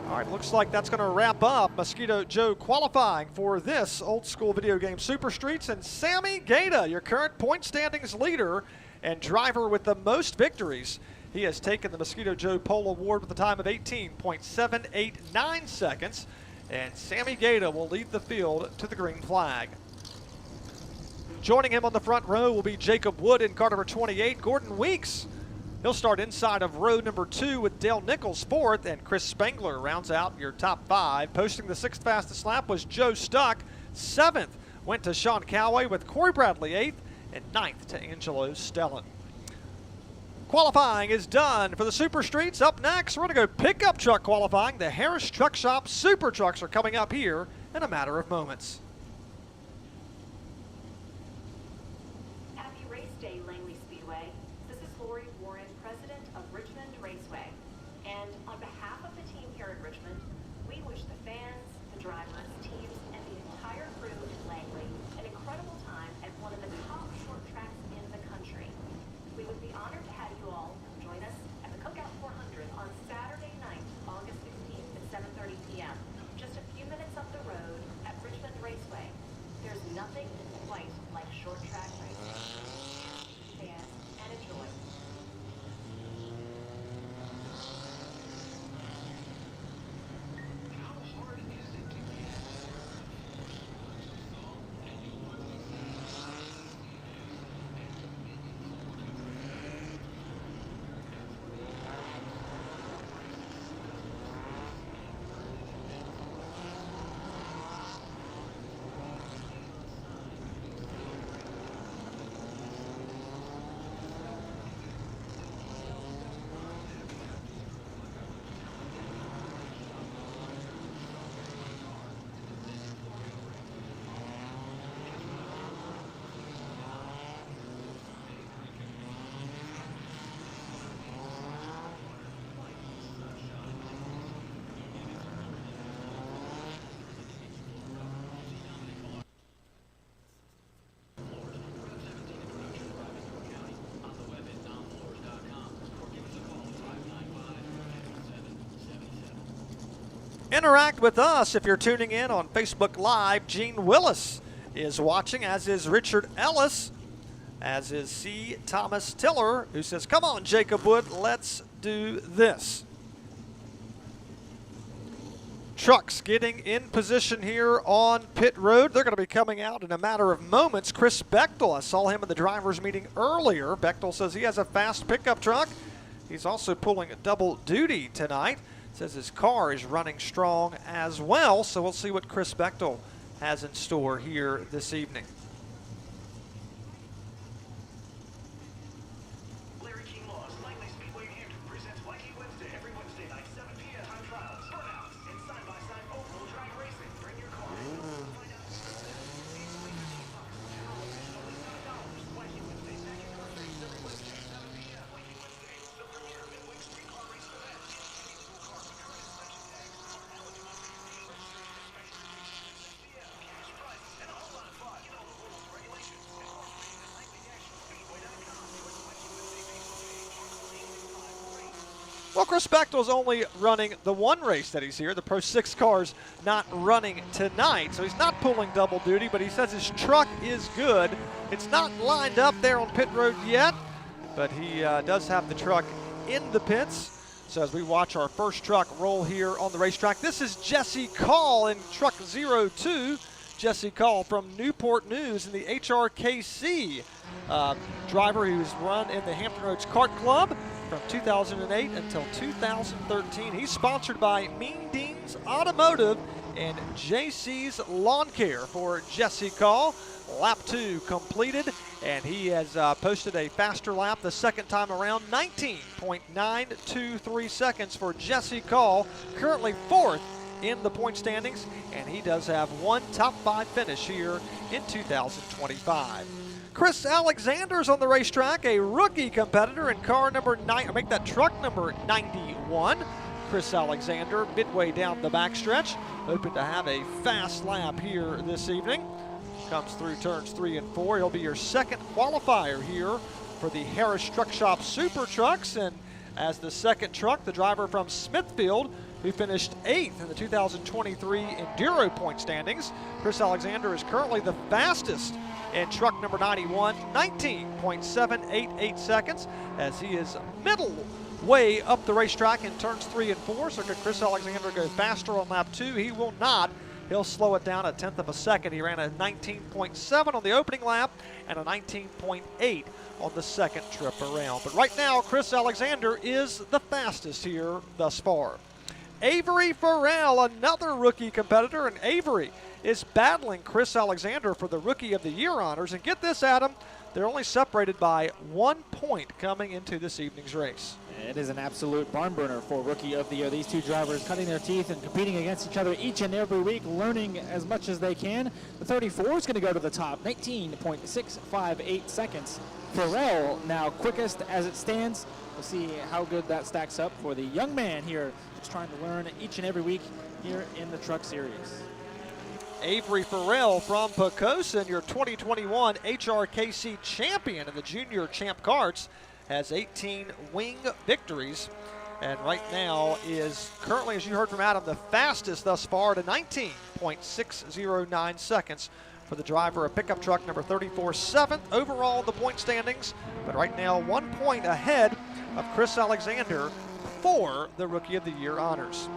All right, looks like that's going to wrap up Mosquito Joe qualifying for this old school video game Super Streets. And Sammy Gaeta, your current point standings leader and driver with the most victories. He has taken the Mosquito Joe Pole Award with a time of 18.789 seconds. And Sammy Gaeta will lead the field to the green flag. Joining him on the front row will be Jacob Wood in car number 28. Gordon Weeks, he'll start inside of row number 2 with Dale Nichols 4th, and Chris Spangler rounds out your top 5. Posting the 6th fastest lap was Joe Stuck. 7th went to Sean Coway with Corey Bradley 8th, and 9th to Angelo Stellan. Qualifying is done for the Super Streets. Up next, we're going to go pickup truck qualifying. The Harris Truck Shop Super Trucks are coming up here in a matter of moments. Happy Race Day, Langley Speedway. This is Lori Warren, president of Richmond Raceway. And on behalf of the team here at Richmond, we wish the fans, the drivers, teams, and the entire crew in Langley an incredible time at one of the top short tracks in the country. We would be honored to have you all join us at the Cookout 400 on Saturday night, August 16th at 7:30 p.m. Just a few minutes up the road at Richmond Raceway. There's nothing quite like short track racing. Stand and enjoy. Interact with us if you're tuning in on Facebook Live. Gene Willis is watching, as is Richard Ellis, as is C. Thomas Tiller, who says, come on, Jacob Wood, let's do this. trucks getting in position here on pit road. They're going to be coming out in a matter of moments. Chris Bechtel, I saw him in the drivers meeting earlier. Bechtel says he has a fast pickup truck. He's also pulling double duty tonight. Says his car is running strong as well. So we'll see what Chris Bechtel has in store here this evening. Well, Chris Bechtel's only running the one race that he's here. The Pro 6 car's not running tonight, so he's not pulling double duty, but he says his truck is good. It's not lined up there on pit road yet, but he does have the truck in the pits. So as we watch our first truck roll here on the racetrack, this is Jesse Call in truck 02. Jesse Call from Newport News in the HRKC driver who's run in the Hampton Roads Kart Club from 2008 until 2013. He's sponsored by Mean Dean's Automotive and JC's Lawn Care for Jesse Call. Lap 2 completed, and he has posted a faster lap the second time around, 19.923 seconds for Jesse Call, currently 4th in the point standings, and he does have one top 5 finish here in 2025. Chris Alexander's on the racetrack, a rookie competitor in car number 9, or make that truck number 91. Chris Alexander midway down the backstretch, hoping to have a fast lap here this evening. Comes through turns 3 and 4. He'll be your second qualifier here for the Harris Truck Shop Super Trucks, and as the second truck, the driver from Smithfield, who finished 8th in the 2023 Enduro point standings. Chris Alexander is currently the fastest in truck number 91, 19.788 seconds, as he is middle way up the racetrack in turns 3 and 4. So could Chris Alexander go faster on lap 2? He will not. He'll slow it down a tenth of a second. He ran a 19.7 on the opening lap and a 19.8 on the second trip around. But right now, Chris Alexander is the fastest here thus far. Avery Farrell, another rookie competitor, and Avery is battling Chris Alexander for the Rookie of the Year honors. And get this, Adam, they're only separated by 1 point coming into this evening's race. It is an absolute barn burner for Rookie of the Year. These two drivers cutting their teeth and competing against each other each and every week, learning as much as they can. The 34 is going to go to the top, 19.658 seconds. Farrell now quickest as it stands. We'll see how good that stacks up for the young man here, just trying to learn each and every week here in the Truck Series. Avery Farrell from Pocosin, your 2021 HRKC champion in the Junior Champ Karts, has 18 wing victories, and right now is currently, as you heard from Adam, the fastest thus far to 19.609 seconds for the driver of pickup truck number 34, 7th overall in the point standings, but right now 1 point ahead of Chris Alexander for the Rookie of the Year honors.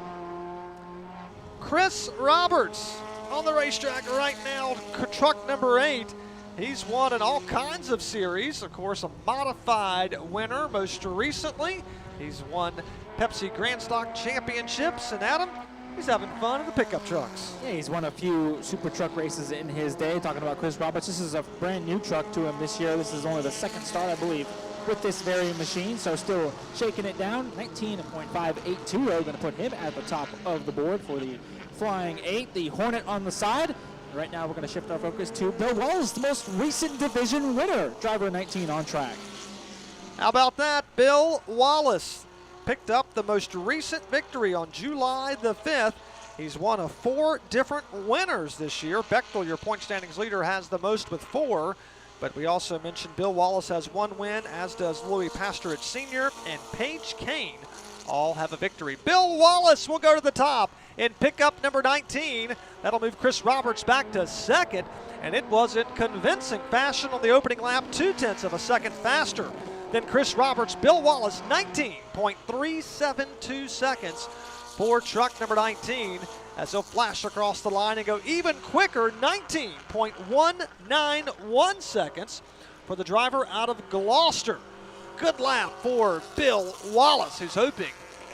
Chris Roberts on the racetrack right now, truck number 8. He's won in all kinds of series. Of course, a modified winner most recently. He's won Pepsi Grand Stock Championships. And Adam, he's having fun in the pickup trucks. Yeah, he's won a few super truck races in his day. Talking about Chris Roberts, this is a brand new truck to him this year. This is only the second start, I believe, with this very machine. So still shaking it down. 19.582, going to put him at the top of the board for the Flying 8, the Hornet on the side. Right now we're going to shift our focus to Bill Wallace, the most recent division winner, driver 19 on track. How about that? Bill Wallace picked up the most recent victory on July the 5th. He's one of 4 different winners this year. Bechtel, your point standings leader, has the most with 4. But we also mentioned Bill Wallace has 1 win, as does Louis Pastorich Sr. and Paige Kane. All have a victory. Bill Wallace will go to the top in pickup number 19. That'll move Chris Roberts back to second, and it was in convincing fashion on the opening lap, 0.2 of a second faster than Chris Roberts. Bill Wallace, 19.372 seconds for truck number 19 as he'll flash across the line and go even quicker, 19.191 seconds for the driver out of Gloucester. Good lap for Bill Wallace, who's hoping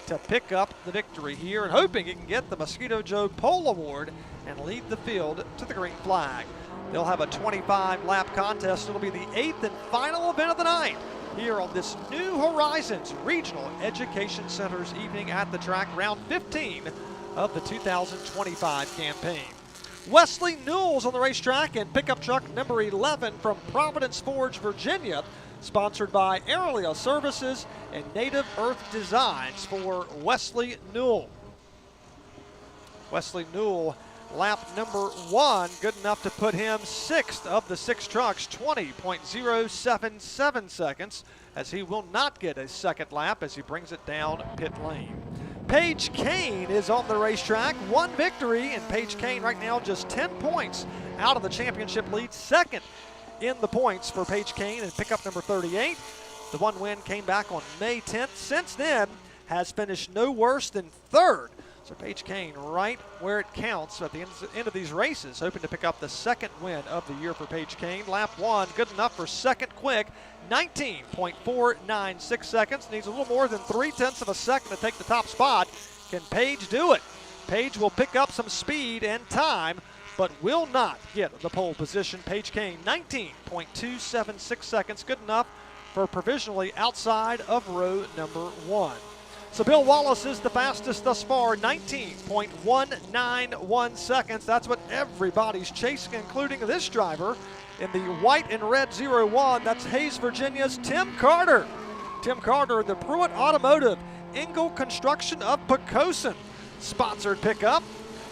to pick up the victory here and hoping he can get the Mosquito Joe Pole Award and lead the field to the green flag. They'll have a 25-lap contest. It'll be the 8th and final event of the night here on this New Horizons Regional Education Center's evening at the track, round 15 of the 2025 campaign. Wesley Newell's on the racetrack and pickup truck number 11 from Providence Forge, Virginia, sponsored by Aerolia Services and Native Earth Designs for Wesley Newell. Wesley Newell, lap number 1, good enough to put him 6th of the 6 trucks, 20.077 seconds, as he will not get a second lap as he brings it down pit lane. Paige Kane is on the racetrack, 1 victory, and Paige Kane right now just 10 points out of the championship lead, second in the points for Paige Kane and pickup number 38. The 1 win came back on May 10th. Since then, has finished no worse than 3rd. So Paige Kane right where it counts at the end of these races, hoping to pick up the 2nd win of the year for Paige Kane. Lap 1, good enough for 2nd quick, 19.496 seconds. Needs a little more than 0.3 of a second to take the top spot. Can Paige do it? Paige will pick up some speed and time, but will not get the pole position. Paige Kane, 19.276 seconds, good enough for provisionally outside of row number 1. So Bill Wallace is the fastest thus far, 19.191 seconds. That's what everybody's chasing, including this driver in the white and red 01. That's Hayes, Virginia's Tim Carter. Tim Carter, the Pruitt Automotive, Engel Construction of Poquoson sponsored pickup.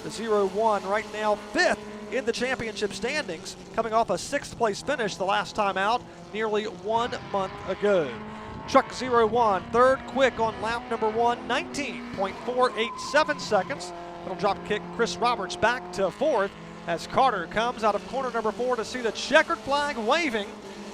The 01 right now 5th in the championship standings, coming off a 6th place finish the last time out nearly 1 month ago. Truck 01, 3rd quick on lap number 1, 19.487 seconds. It'll drop kick Chris Roberts back to 4th as Carter comes out of corner number 4 to see the checkered flag waving.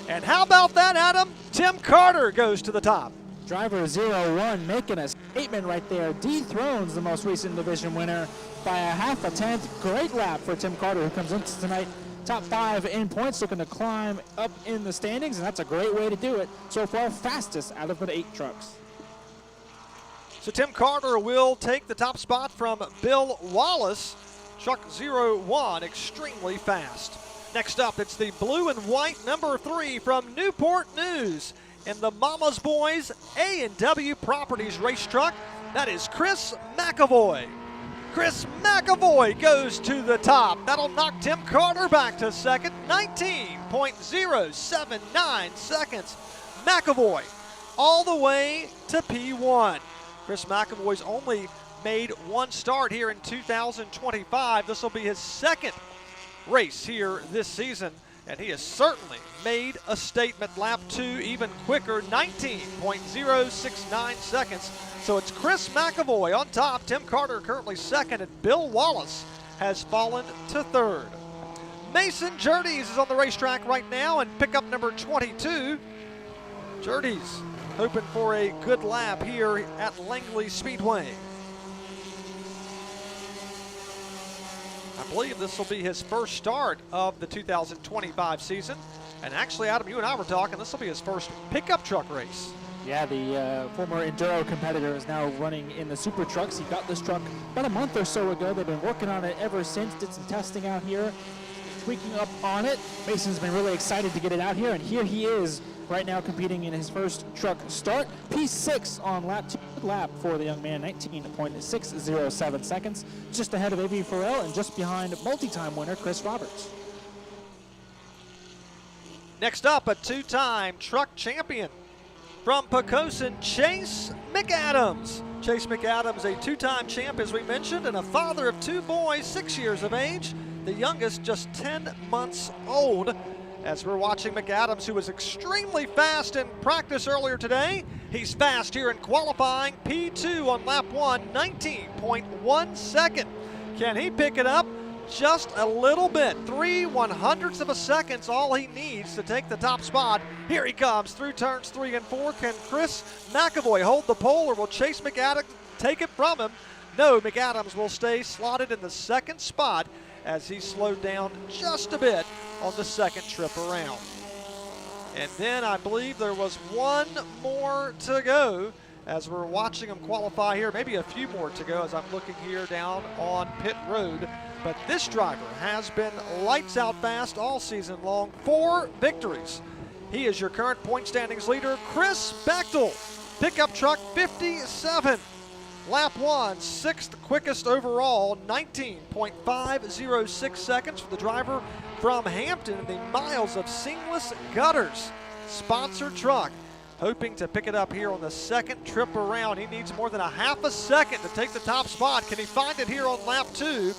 And how about that, Adam? Tim Carter goes to the top. Driver 01 making a statement right there, dethrones the most recent division winner by a 0.5 tenth. Great lap for Tim Carter, who comes into tonight top 5 in points, looking to climb up in the standings, and that's a great way to do it. So far, fastest out of the 8 trucks. So Tim Carter will take the top spot from Bill Wallace. Truck 01, extremely fast. Next up, it's the blue and white number 3 from Newport News in the Mama's Boys A&W Properties race truck. That is Chris McAvoy. Chris McAvoy goes to the top. That'll knock Tim Carter back to 2nd, 19.079 seconds. McAvoy all the way to P1. Chris McAvoy's only made 1 start here in 2025. This will be his 2nd race here this season, and he has certainly made a statement. Lap 2 even quicker, 19.069 seconds. So it's Chris McAvoy on top, Tim Carter currently 2nd, and Bill Wallace has fallen to 3rd. Mason Jerdes is on the racetrack right now and pickup number 22. Jerdes hoping for a good lap here at Langley Speedway. I believe this will be his first start of the 2025 season. And actually, Adam, you and I were talking, this will be his first pickup truck race. Yeah, the former Enduro competitor is now running in the super trucks. He got this truck about a month or so ago. They've been working on it ever since, did some testing out here, tweaking up on it. Mason's been really excited to get it out here, and here he is right now competing in his first truck start. P6 on lap 2. Good lap for the young man, 19.607 seconds, just ahead of A.B. Farrell and just behind multi-time winner Chris Roberts. Next up, a 2-time truck champion from Poquoson, Chase McAdams. Chase McAdams, a 2-time champ, as we mentioned, and a father of 2 boys, 6 years of age, the youngest just 10 months old. As we're watching McAdams, who was extremely fast in practice earlier today. He's fast here in qualifying. P2 on lap 1, 19.1 second. Can he pick it up? Just a little bit. 3/100ths of a second, all he needs to take the top spot. Here he comes through turns 3 and 4. Can Chris McAvoy hold the pole, or will Chase McAdams take it from him? no, McAdams will stay slotted in the second spot as he slowed down just a bit on the second trip around. And then I believe there was one more to go as we're watching him qualify here. Maybe a few more to go as I'm looking here down on pit road. But this driver has been lights out fast all season long. 4 victories. He is your current point standings leader, Chris Bechtel. Pickup truck 57. Lap 1, 6th quickest overall, 19.506 seconds for the driver from Hampton in the Miles of Seamless Gutters sponsored truck. Hoping to pick it up here on the second trip around. He needs more than a half a second to take the top spot. Can he find it here on lap 2?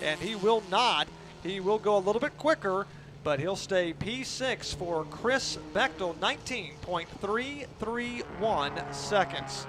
And he will not. He will go a little bit quicker, but he'll stay P6 for Chris Bechtel, 19.331 seconds.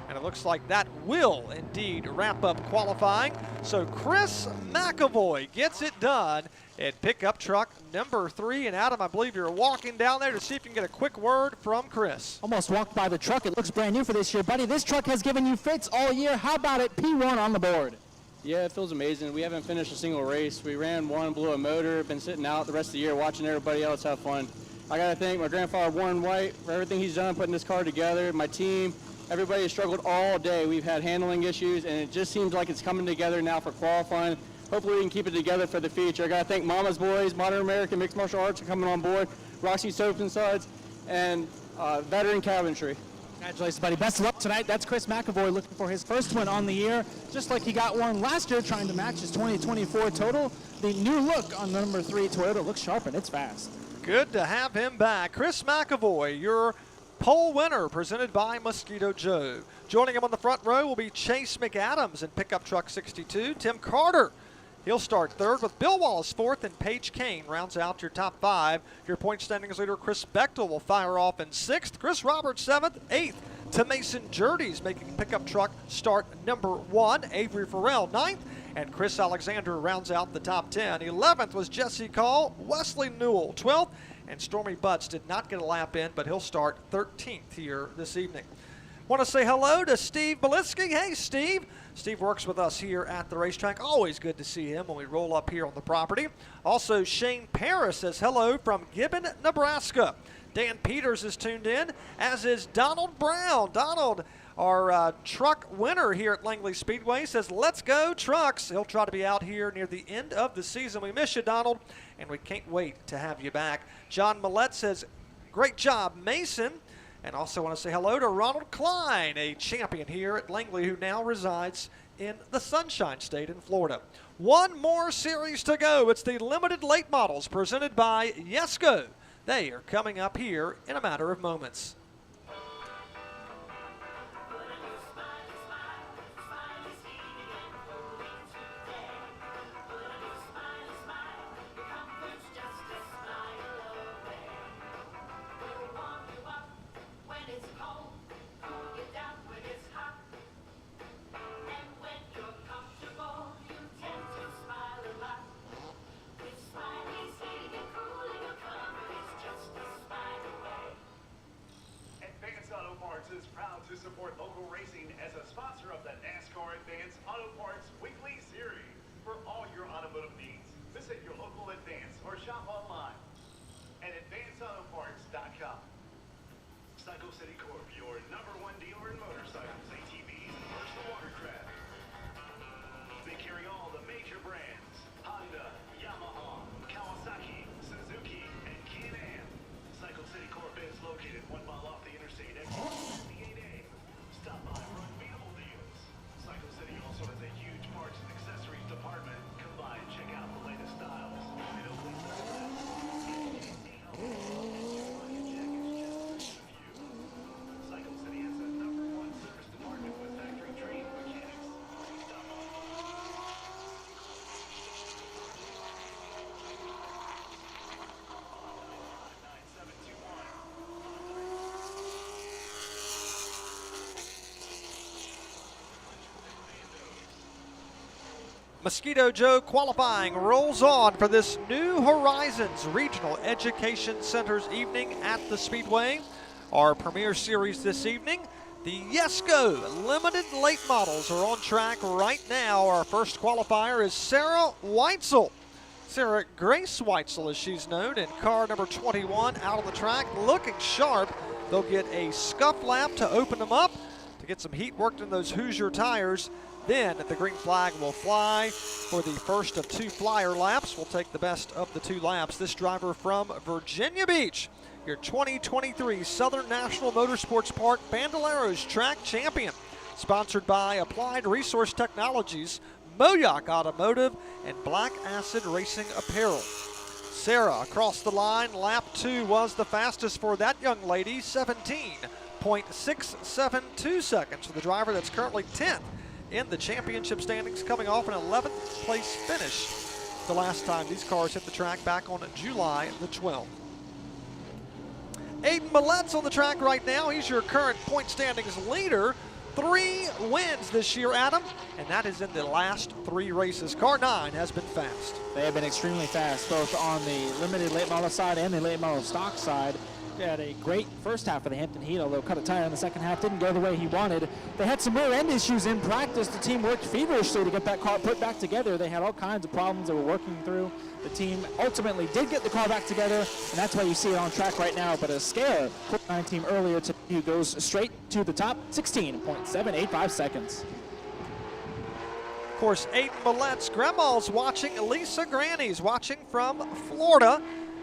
And it looks like that will indeed wrap up qualifying. So Chris McAvoy gets it done at pickup truck number 3. And Adam, I believe you're walking down there to see if you can get a quick word from Chris. Almost walked by the truck. It looks brand new for this year, buddy. This truck has given you fits all year. How about it? P1 on the board. Yeah, it feels amazing. We haven't finished a single race. We ran one, blew a motor, been sitting out the rest of the year watching everybody else have fun. I got to thank my grandfather, Warren White, for everything he's done putting this car together, my team. Everybody has struggled all day. We've had handling issues, and it just seems like it's coming together now for qualifying. Hopefully we can keep it together for the future. I got to thank Mama's Boys, Modern American Mixed Martial Arts for coming on board, Roxy Soaps and Suds, and Veteran Cabinetry. Congratulations, buddy. Best of luck tonight. That's Chris McAvoy looking for his first win on the year, just like he got one last year trying to match his 2024 total. The new look on the number 3 Toyota looks sharp and it's fast. Good to have him back. Chris McAvoy, your pole winner, presented by Mosquito Joe. Joining him on the front row will be Chase McAdams in pickup truck 62. Tim Carter, he'll start third with Bill Wallace fourth, and Paige Kane rounds out your top 5. Your point standings leader, Chris Bechtel, will fire off in 6th. Chris Roberts 7th, 8th to Mason Jurdy's making pickup truck start number 1. Avery Farrell 9th, and Chris Alexander rounds out the top 10. 11th was Jesse Call, Wesley Newell 12th, and Stormy Butts did not get a lap in, but he'll start 13th here this evening. Want to say hello to Steve Belitsky. Hey, Steve. Steve works with us here at the racetrack. Always good to see him when we roll up here on the property. Also, Shane Paris says hello from Gibbon, Nebraska. Dan Peters is tuned in, as is Donald Brown. Donald, our truck winner here at Langley Speedway, says, let's go trucks. He'll try to be out here near the end of the season. We miss you, Donald, and we can't wait to have you back. John Millette says, great job, Mason. And also want to say hello to Ronald Klein, a champion here at Langley who now resides in the Sunshine State in Florida. One more series to go. It's the limited late models presented by Yesco. They are coming up here in a matter of moments. Is proud to support local racing as a sponsor of the NASCAR Advance Auto Parts Weekly Series. For all your automotive needs, visit your local Advance or shop online at advanceautoparts.com. Cycle City Corp, your #1 dealer in motorcycles, ATVs, and personal watercraft. They carry all the major brands: Honda, Yamaha, Kawasaki, Suzuki, and Can-Am. Cycle City Corp is located 1 mile off the interstate exit. Stop by for unbeatable deals. Cycle City also has a huge parts and accessories department. Come by and check out the latest styles. And always Cycle City has the #1 service department with factory trained mechanics. Stop by. Mosquito Joe qualifying rolls on for this New Horizons Regional Education Center's evening at the Speedway. Our premier series this evening, The Yesco limited late models are on track right now. Our first qualifier is Sarah Weitzel. Sarah Grace Weitzel, as she's known, in car number 21 out on the track, looking sharp. They'll get a scuff lap to open them up to get some heat worked in those Hoosier tires. Then the green flag will fly for the first of 2 flyer laps. We'll take the best of the 2 laps. This driver from Virginia Beach, your 2023 Southern National Motorsports Park Bandoleros Track Champion. Sponsored by Applied Resource Technologies, Moyoc Automotive, and Black Acid Racing Apparel. Sarah across the line. Lap 2 was the fastest for that young lady, 17.672 seconds for the driver that's currently 10th in the championship standings, coming off an 11th place finish the last time these cars hit the track back on July the 12th. Aiden Millett's on the track right now. He's your current point standings leader. 3 wins this year, Adam, and that is in the last 3 races. Car 9 has been fast. They have been extremely fast, both on the limited late model side and the late model stock side. They had a great first half of the Hampton Heat, although cut a tire in the second half, didn't go the way he wanted. They had some rear end issues in practice. The team worked feverishly to get that car put back together. They had all kinds of problems they were working through. The team ultimately did get the car back together, and that's why you see it on track right now. But a scare, 9 team earlier today goes straight to the top, 16.785 seconds. Of course, Aiden Millett's grandma's watching. Lisa Granny's watching from Florida,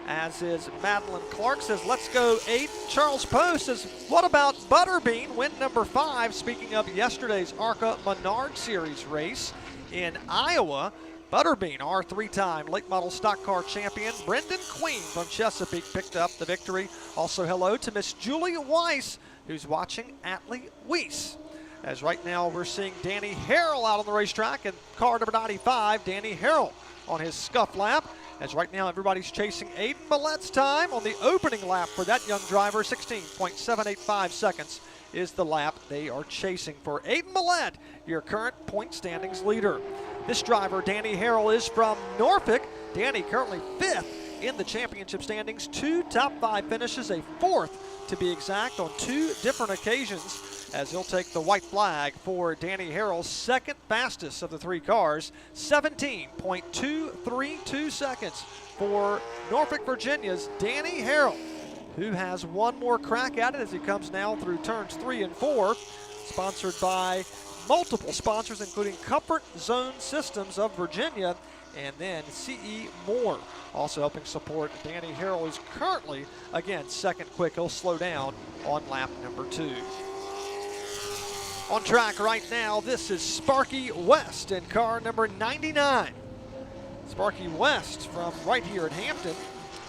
as is Madeline Clark. Says, let's go, Aiden. Charles Poe says, what about Butterbean, win number 5? Speaking of yesterday's ARCA Menard Series race in Iowa, Butterbean, our 3-time late model stock car champion, Brendan Queen from Chesapeake, picked up the victory. Also, hello to Miss Julie Weiss, who's watching Atlee Weiss. As right now we're seeing Danny Harrell out on the racetrack in car number 95. Danny Harrell on his scuff lap. As right now everybody's chasing Aiden Millett's time on the opening lap for that young driver. 16.785 seconds is the lap they are chasing for Aiden Millett, your current point standings leader. This driver, Danny Harrell, is from Norfolk. Danny currently 5th in the championship standings. 2 top 5 finishes, a 4th to be exact on 2 different occasions, as he'll take the white flag for Danny Harrell's second fastest of the 3 cars. 17.232 seconds for Norfolk, Virginia's Danny Harrell, who has one more crack at it as he comes now through turns 3 and 4. Sponsored by multiple sponsors, including Comfort Zone Systems of Virginia, and then C.E. Moore also helping support Danny Harrell, who's currently, again, second quick. He'll slow down on lap number 2. On track right now, this is Sparky West in car number 99. Sparky West from right here at Hampton.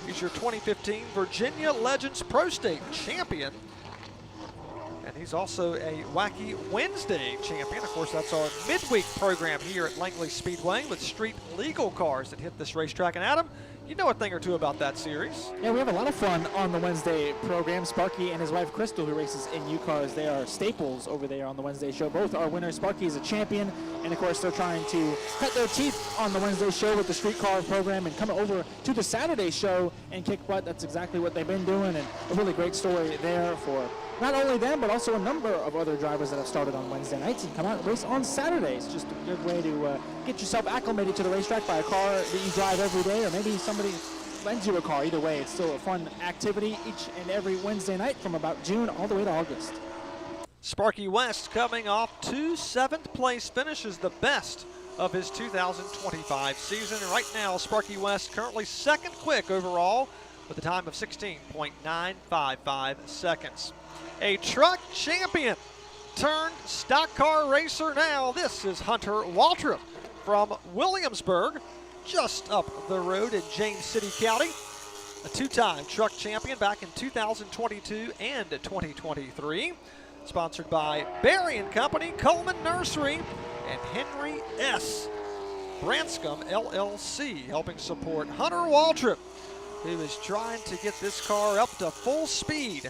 He's your 2015 Virginia Legends Pro State champion. And he's also a Wacky Wednesday champion. Of course, that's our midweek program here at Langley Speedway with street legal cars that hit this racetrack. And Adam, you know a thing or two about that series. Yeah, we have a lot of fun on the Wednesday program. Sparky and his wife Crystal, who races in U-Cars, they are staples over there on the Wednesday show. Both are winners. Sparky is a champion, and of course they're trying to cut their teeth on the Wednesday show with the street car program and come over to the Saturday show and kick butt. That's exactly what they've been doing, and a really great story there for not only them, but also a number of other drivers that have started on Wednesday nights and come out and race on Saturdays. Just a good way to get yourself acclimated to the racetrack by a car that you drive every day, or maybe somebody lends you a car. Either way, it's still a fun activity each and every Wednesday night from about June all the way to August. Sparky West coming off 2 7th-place finishes, the best of his 2025 season. And right now, Sparky West currently second quick overall with a time of 16.955 seconds. A truck champion turned stock car racer now. This is Hunter Waltrip from Williamsburg, just up the road in James City County. A 2-time truck champion back in 2022 and 2023. Sponsored by Barry & Company, Coleman Nursery, and Henry S. Branscombe LLC, helping support Hunter Waltrip, who is trying to get this car up to full speed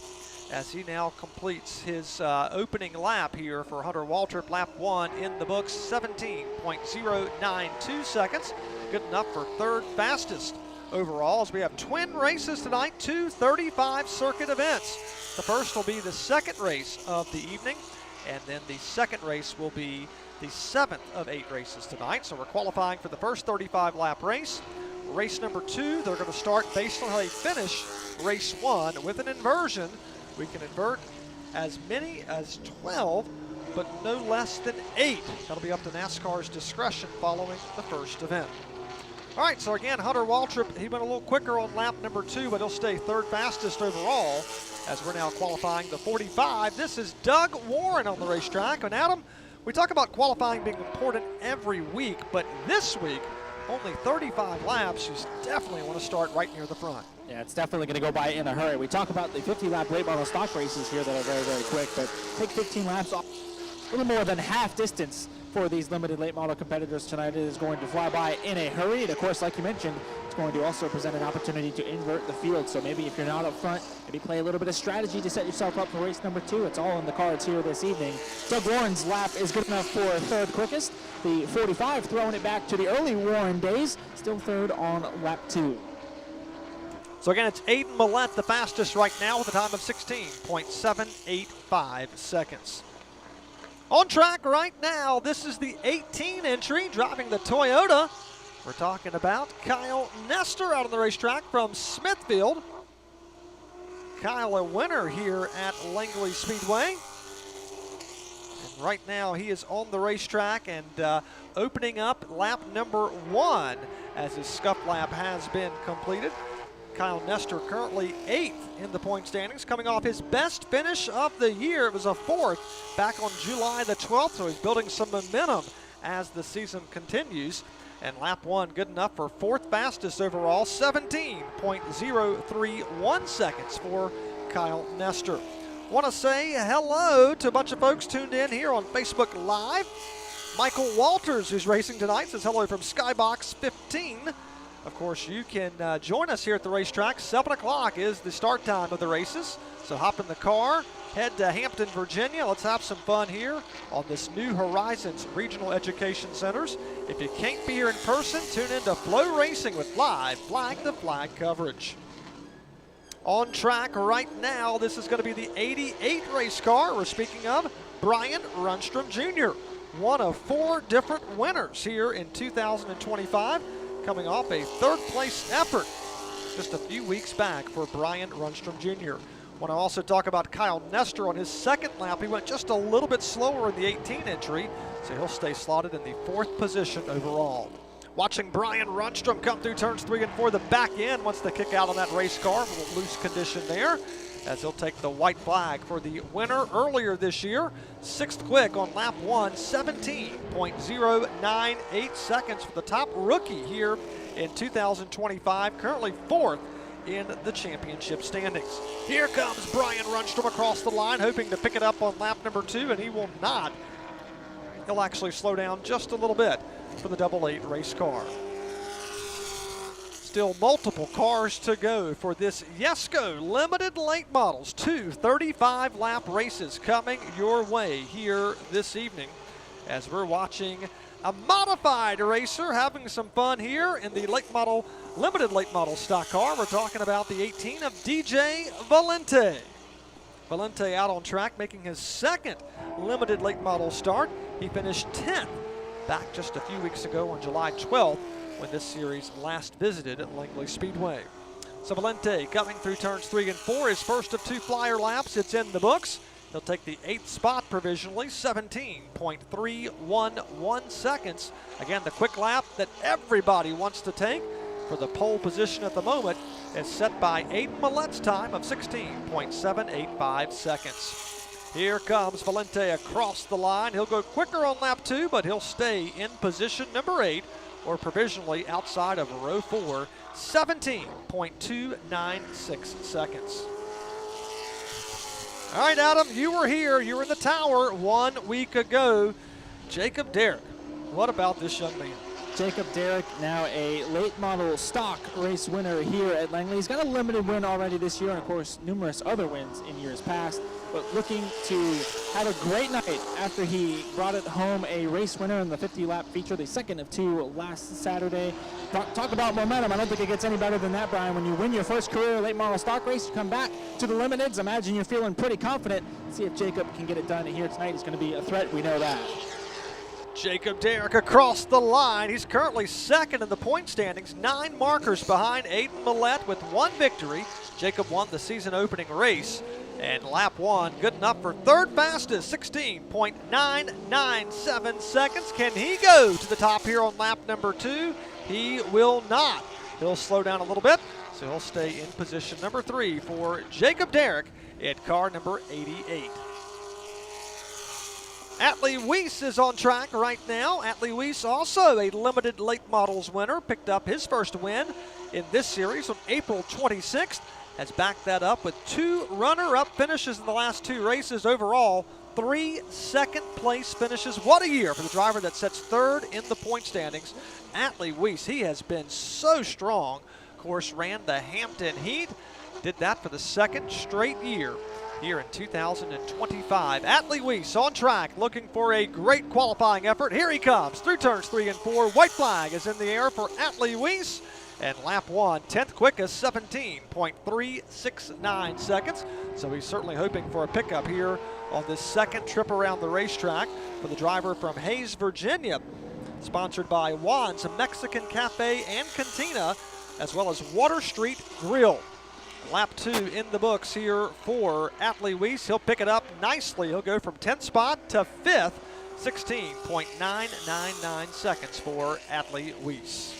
as he now completes his opening lap here for Hunter Waltrip. Lap 1 in the books, 17.092 seconds. Good enough for 3rd fastest overall, as we have twin races tonight, 2 35 circuit events. The first will be the second race of the evening, and then the second race will be the 7th of 8 races tonight. So we're qualifying for the first 35 lap race. Race number 2, they're going to start based on how they finish race 1 with an inversion. We can invert as many as 12, but no less than 8. That'll be up to NASCAR's discretion following the first event. All right, so again, Hunter Waltrip, he went a little quicker on lap number 2, but he'll stay 3rd fastest overall as we're now qualifying the 45. This is Doug Warren on the racetrack. And Adam, we talk about qualifying being important every week, but this week, only 35 laps. You definitely want to start right near the front. Yeah, it's definitely going to go by in a hurry. We talk about the 50-lap late model stock races here that are very, very quick, but take 15 laps off. A little more than half distance for these limited late model competitors tonight. It is going to fly by in a hurry. And of course, like you mentioned, it's going to also present an opportunity to invert the field. So maybe if you're not up front, maybe play a little bit of strategy to set yourself up for race number 2. It's all in the cards here this evening. Doug Warren's lap is good enough for 3rd quickest. The 45 throwing it back to the early Warren days, still 3rd on lap 2. So again, it's Aiden Millette, the fastest right now with a time of 16.785 seconds. On track right now, this is the 18 entry driving the Toyota. We're talking about Kyle Nestor out on the racetrack from Smithfield. Kyle, a winner here at Langley Speedway. And right now he is on the racetrack and opening up lap number 1 as his scuff lap has been completed. Kyle Nestor currently 8th in the point standings, coming off his best finish of the year. It was a 4th back on July the 12th, so he's building some momentum as the season continues. And lap 1 good enough for 4th fastest overall, 17.031 seconds for Kyle Nestor. Want to say hello to a bunch of folks tuned in here on Facebook Live. Michael Walters, who's racing tonight, says hello from Skybox 15. Of course, you can join us here at the racetrack. 7 o'clock is the start time of the races. So hop in the car, head to Hampton, Virginia. Let's have some fun here on this New Horizons Regional Education Centers. If you can't be here in person, tune in to Flow Racing with live Flag to Flag coverage. On track right now, this is going to be the 88 race car. We're speaking of Brian Runstrom Jr., one of 4 different winners here in 2025. Coming off a 3rd place effort just a few weeks back for Brian Runstrom Jr. Want to also talk about Kyle Nestor on his 2nd lap. He went just a little bit slower in the 18 entry, so he'll stay slotted in the 4th position overall. Watching Brian Runstrom come through turns 3 and 4, the back end wants to kick out on that race car, a little loose condition there, as he'll take the white flag for the winner earlier this year. 6th quick on lap 1, 17.098 seconds for the top rookie here in 2025, currently 4th in the championship standings. Here comes Brian Runstrom across the line, hoping to pick it up on lap number 2, and he will not. He'll actually slow down just a little bit for the 88 race car. Still multiple cars to go for this Yesco Limited Late Models. 2 35-lap races coming your way here this evening as we're watching a modified racer having some fun here in the limited late model stock car. We're talking about the 18 of DJ Valente. Valente out on track, making his 2nd limited late model start. He finished 10th back just a few weeks ago on July 12th when this series last visited at Langley Speedway. So Valente coming through turns 3 and 4, his first of 2 flyer laps. It's in the books. He'll take the 8th spot provisionally, 17.311 seconds. Again, the quick lap that everybody wants to take for the pole position at the moment is set by Aiden Millette's time of 16.785 seconds. Here comes Valente across the line. He'll go quicker on lap 2, but he'll stay in position number 8, or provisionally outside of row 4, 17.296 seconds. All right, Adam, you were here. You were in the tower 1 week ago. Jacob Derrick, what about this young man? Jacob Derrick, now a late model stock race winner here at Langley. He's got a limited win already this year, and of course, numerous other wins in years past, but looking to had a great night after he brought it home a race winner in the 50-lap feature, the second of 2 last Saturday. Talk about momentum. I don't think it gets any better than that, Brian. When you win your first career late model stock race, you come back to the limiteds. Imagine you're feeling pretty confident. See if Jacob can get it done here tonight. He's going to be a threat. We know that. Jacob Derrick across the line. He's currently second in the point standings, 9 markers behind Aiden Millette with 1 victory. Jacob won the season opening race, and lap 1 good enough for third fastest, 16.997 seconds. Can he go to the top here on lap number 2? He will not. He'll slow down a little bit, so he'll stay in position number 3 for Jacob Derrick at car number 88. Atlee Weiss is on track right now. Atlee Weiss, also a limited late models winner, picked up his first win in this series on April 26th. Has backed that up with 2 runner-up finishes in the last 2 races. Overall, 3 second-place finishes. What a year for the driver that sets third in the point standings. Atlee Weiss, he has been so strong. Of course, ran the Hampton Heat. Did that for the 2nd straight year here in 2025. Atlee Weiss on track, looking for a great qualifying effort. Here he comes through turns 3 and 4. White flag is in the air for Atlee Weiss. And lap 1, 10th quickest, 17.369 seconds. So he's certainly hoping for a pickup here on this 2nd trip around the racetrack for the driver from Hayes, Virginia. Sponsored by Juan's Mexican Cafe and Cantina, as well as Water Street Grill. Lap 2 in the books here for Atlee Weiss. He'll pick it up nicely. He'll go from 10th spot to 5th, 16.999 seconds for Atlee Weiss.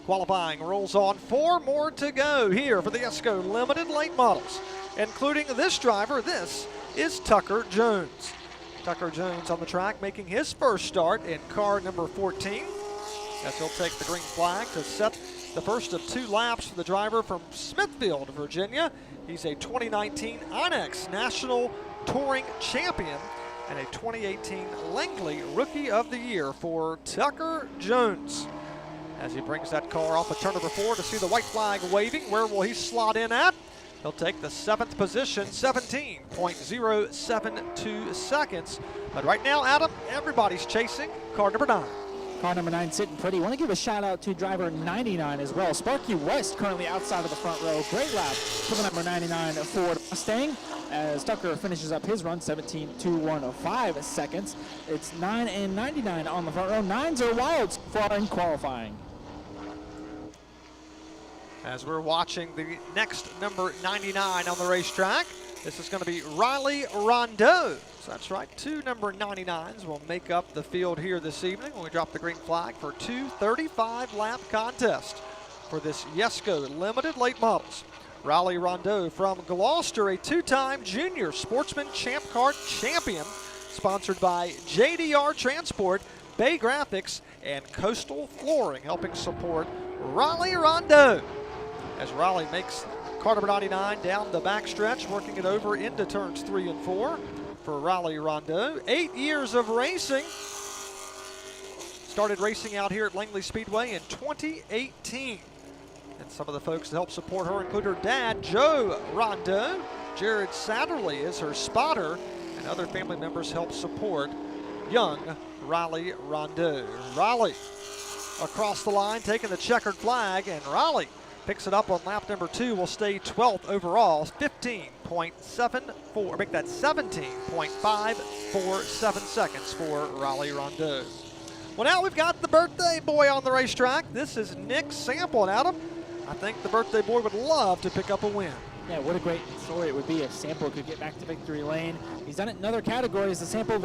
Qualifying rolls on. 4 more to go here for the ESCO Limited Late Models, including this driver. This is Tucker Jones. Tucker Jones on the track, making his first start in car number 14, as he'll take the green flag to set the first of 2 laps for the driver from Smithfield, Virginia. He's a 2019 Onyx National Touring Champion and a 2018 Langley Rookie of the Year for Tucker Jones. As he brings that car off of turn number 4 to see the white flag waving, where will he slot in at? He'll take the 7th position, 17.072 seconds. But right now, Adam, everybody's chasing car number 9. Car number 9 sitting pretty. Want to give a shout out to driver 99 as well. Sparky West currently outside of the front row. Great lap for the number 99 Ford Mustang as Tucker finishes up his run, 17.215 seconds. It's 9 and 99 on the front row. 9s are wild so far in qualifying. As we're watching the next number 99 on the racetrack, this is going to be Riley Rondeau. So that's right, 2 number 99s will make up the field here this evening when we drop the green flag for 2 35-lap contests for this Yesco Limited Late Models. Riley Rondeau from Gloucester, a 2-time junior sportsman champ car champion, sponsored by JDR Transport, Bay Graphics, and Coastal Flooring, helping support Riley Rondeau. As Riley makes car number 99 down the backstretch, working it over into turns 3 and 4 for Riley Rondeau. 8 years of racing. Started racing out here at Langley Speedway in 2018. And some of the folks that help support her include her dad, Joe Rondeau. Jared Satterley is her spotter, and other family members help support young Riley Rondeau. Riley across the line, taking the checkered flag, and Riley picks it up on lap number 2, will stay 12th overall, 15.74, make that 17.547 seconds for Riley Rondeau. Well, now we've got the birthday boy on the racetrack. This is Nick Sample, and Adam, I think the birthday boy would love to pick up a win. Yeah, what a great story it would be if Sample could get back to victory lane. He's done it in other categories. The Sample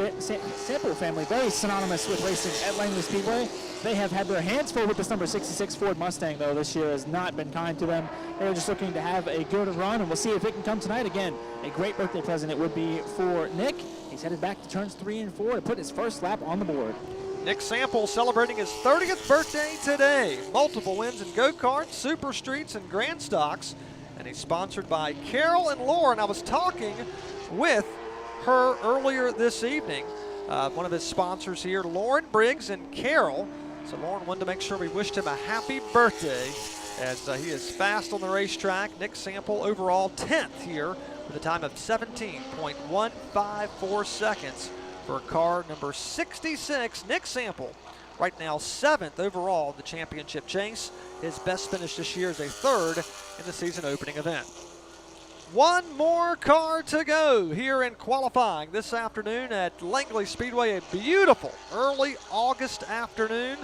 family, very synonymous with racing at Langley Speedway. They have had their hands full with this number 66 Ford Mustang, though. This year has not been kind to them. They're just looking to have a good run, and we'll see if it can come tonight. Again, a great birthday present it would be for Nick. He's headed back to turns 3 and 4 to put his first lap on the board. Nick Sample celebrating his 30th birthday today. Multiple wins in go-karts, super streets, and grand stocks. And he's sponsored by Carol and Lauren. I was talking with her earlier this evening. One of his sponsors here, Lauren Briggs and Carol. So Lauren wanted to make sure we wished him a happy birthday as he is fast on the racetrack. Nick Sample overall 10th here with a time of 17.154 seconds for car number 66, Nick Sample. Right now 7th overall in the championship chase. His best finish this year is a 3rd in the season opening event. One more car to go here in qualifying this afternoon at Langley Speedway. A beautiful early August afternoon.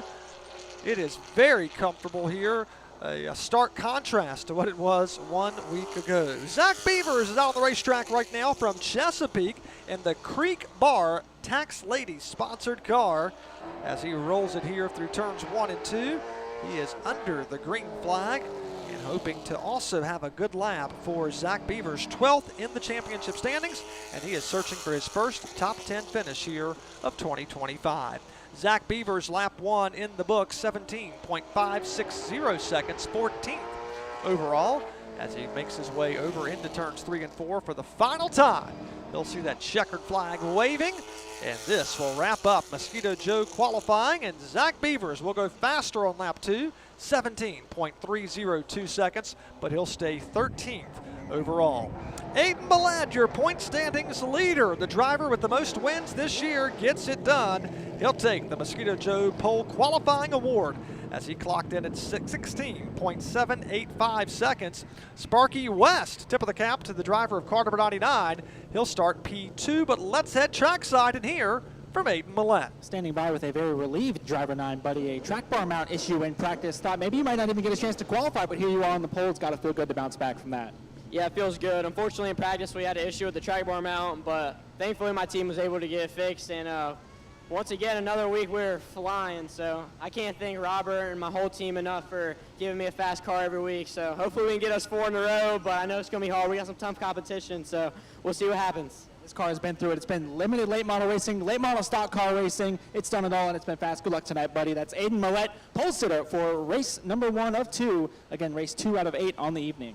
It is very comfortable here. A stark contrast to what it was 1 week ago. Zach Beavers is out on the racetrack right now from Chesapeake in the Creek Bar Tax Lady sponsored car as he rolls it here through turns 1 and 2. He is under the green flag and hoping to also have a good lap for Zach Beavers, 12th in the championship standings, and he is searching for his first top 10 finish here of 2025. Zach Beavers, lap 1 in the book, 17.560 seconds, 14th overall, as he makes his way over into turns 3 and 4 for the final time. He'll see that checkered flag waving, and this will wrap up Mosquito Joe qualifying, and Zach Beavers will go faster on lap 2, 17.302 seconds, but he'll stay 13th overall. Aiden Millett, your point standings leader, the driver with the most wins this year, gets it done. He'll take the Mosquito Joe Pole Qualifying Award as he clocked in at 16.785 seconds. Sparky West, tip of the cap to the driver of car number 99. He'll start P2, but let's head trackside and hear from Aiden Millett. Standing by with a very relieved driver 9, buddy. A track bar mount issue in practice. Thought maybe you might not even get a chance to qualify, but here you are on the pole. It's got to feel good to bounce back from that. Yeah, it feels good. Unfortunately, in practice, we had an issue with the track bar mount, but thankfully my team was able to get it fixed. And once again, another week we're flying. So I can't thank Robert and my whole team enough for giving me a fast car every week. So hopefully we can get us 4 in a row, but I know it's going to be hard. We got some tough competition, so we'll see what happens. This car has been through it. It's been limited late model racing, late model stock car racing. It's done it all, and it's been fast. Good luck tonight, buddy. That's Aiden Millett, pole sitter for race number 1 of 2. Again, race 2 out of 8 on the evening.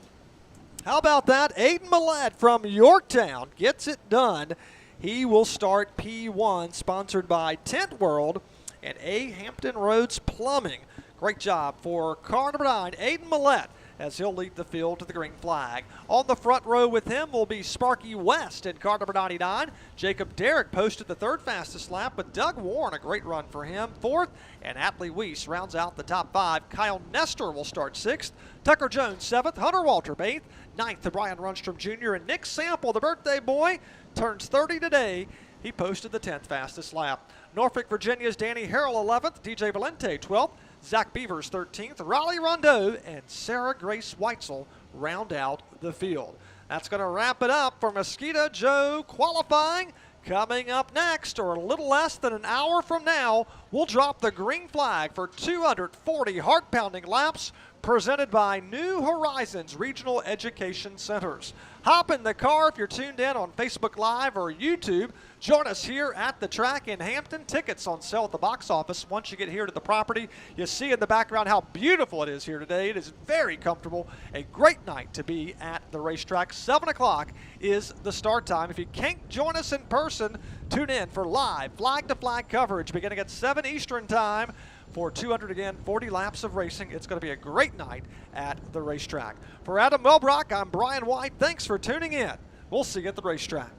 How about that? Aiden Millett from Yorktown gets it done. He will start P1, sponsored by Tent World and A. Hampton Roads Plumbing. Great job for car number 9, Aiden Millett, as he'll lead the field to the green flag. On the front row with him will be Sparky West in car number 99. Jacob Derrick posted the 3rd fastest lap, but Doug Warren, a great run for him, 4th, and Atlee Weiss rounds out the top 5. Kyle Nestor will start 6th. Tucker Jones 7th, Hunter Waltrip 8th, 9th to Brian Runstrom Jr., and Nick Sample, the birthday boy, turns 30 today. He posted the 10th fastest lap. Norfolk, Virginia's Danny Harrell 11th, DJ Valente 12th, Zach Beavers 13th, Raleigh Rondeau, and Sarah Grace Weitzel round out the field. That's going to wrap it up for Mosquito Joe qualifying. Coming up next, or a little less than an hour from now, we'll drop the green flag for 240 heart-pounding laps presented by New Horizons Regional Education Centers. Hop in the car if you're tuned in on Facebook Live or YouTube. Join us here at the track in Hampton. Tickets on sale at the box office. Once you get here to the property, you see in the background how beautiful it is here today. It is very comfortable. A great night to be at the racetrack. 7 o'clock is the start time. If you can't join us in person, tune in for live flag-to-flag coverage beginning at 7 Eastern time for 240 laps of racing. It's going to be a great night at the racetrack. For Adam Welbrock, I'm Brian White. Thanks for tuning in. We'll see you at the racetrack.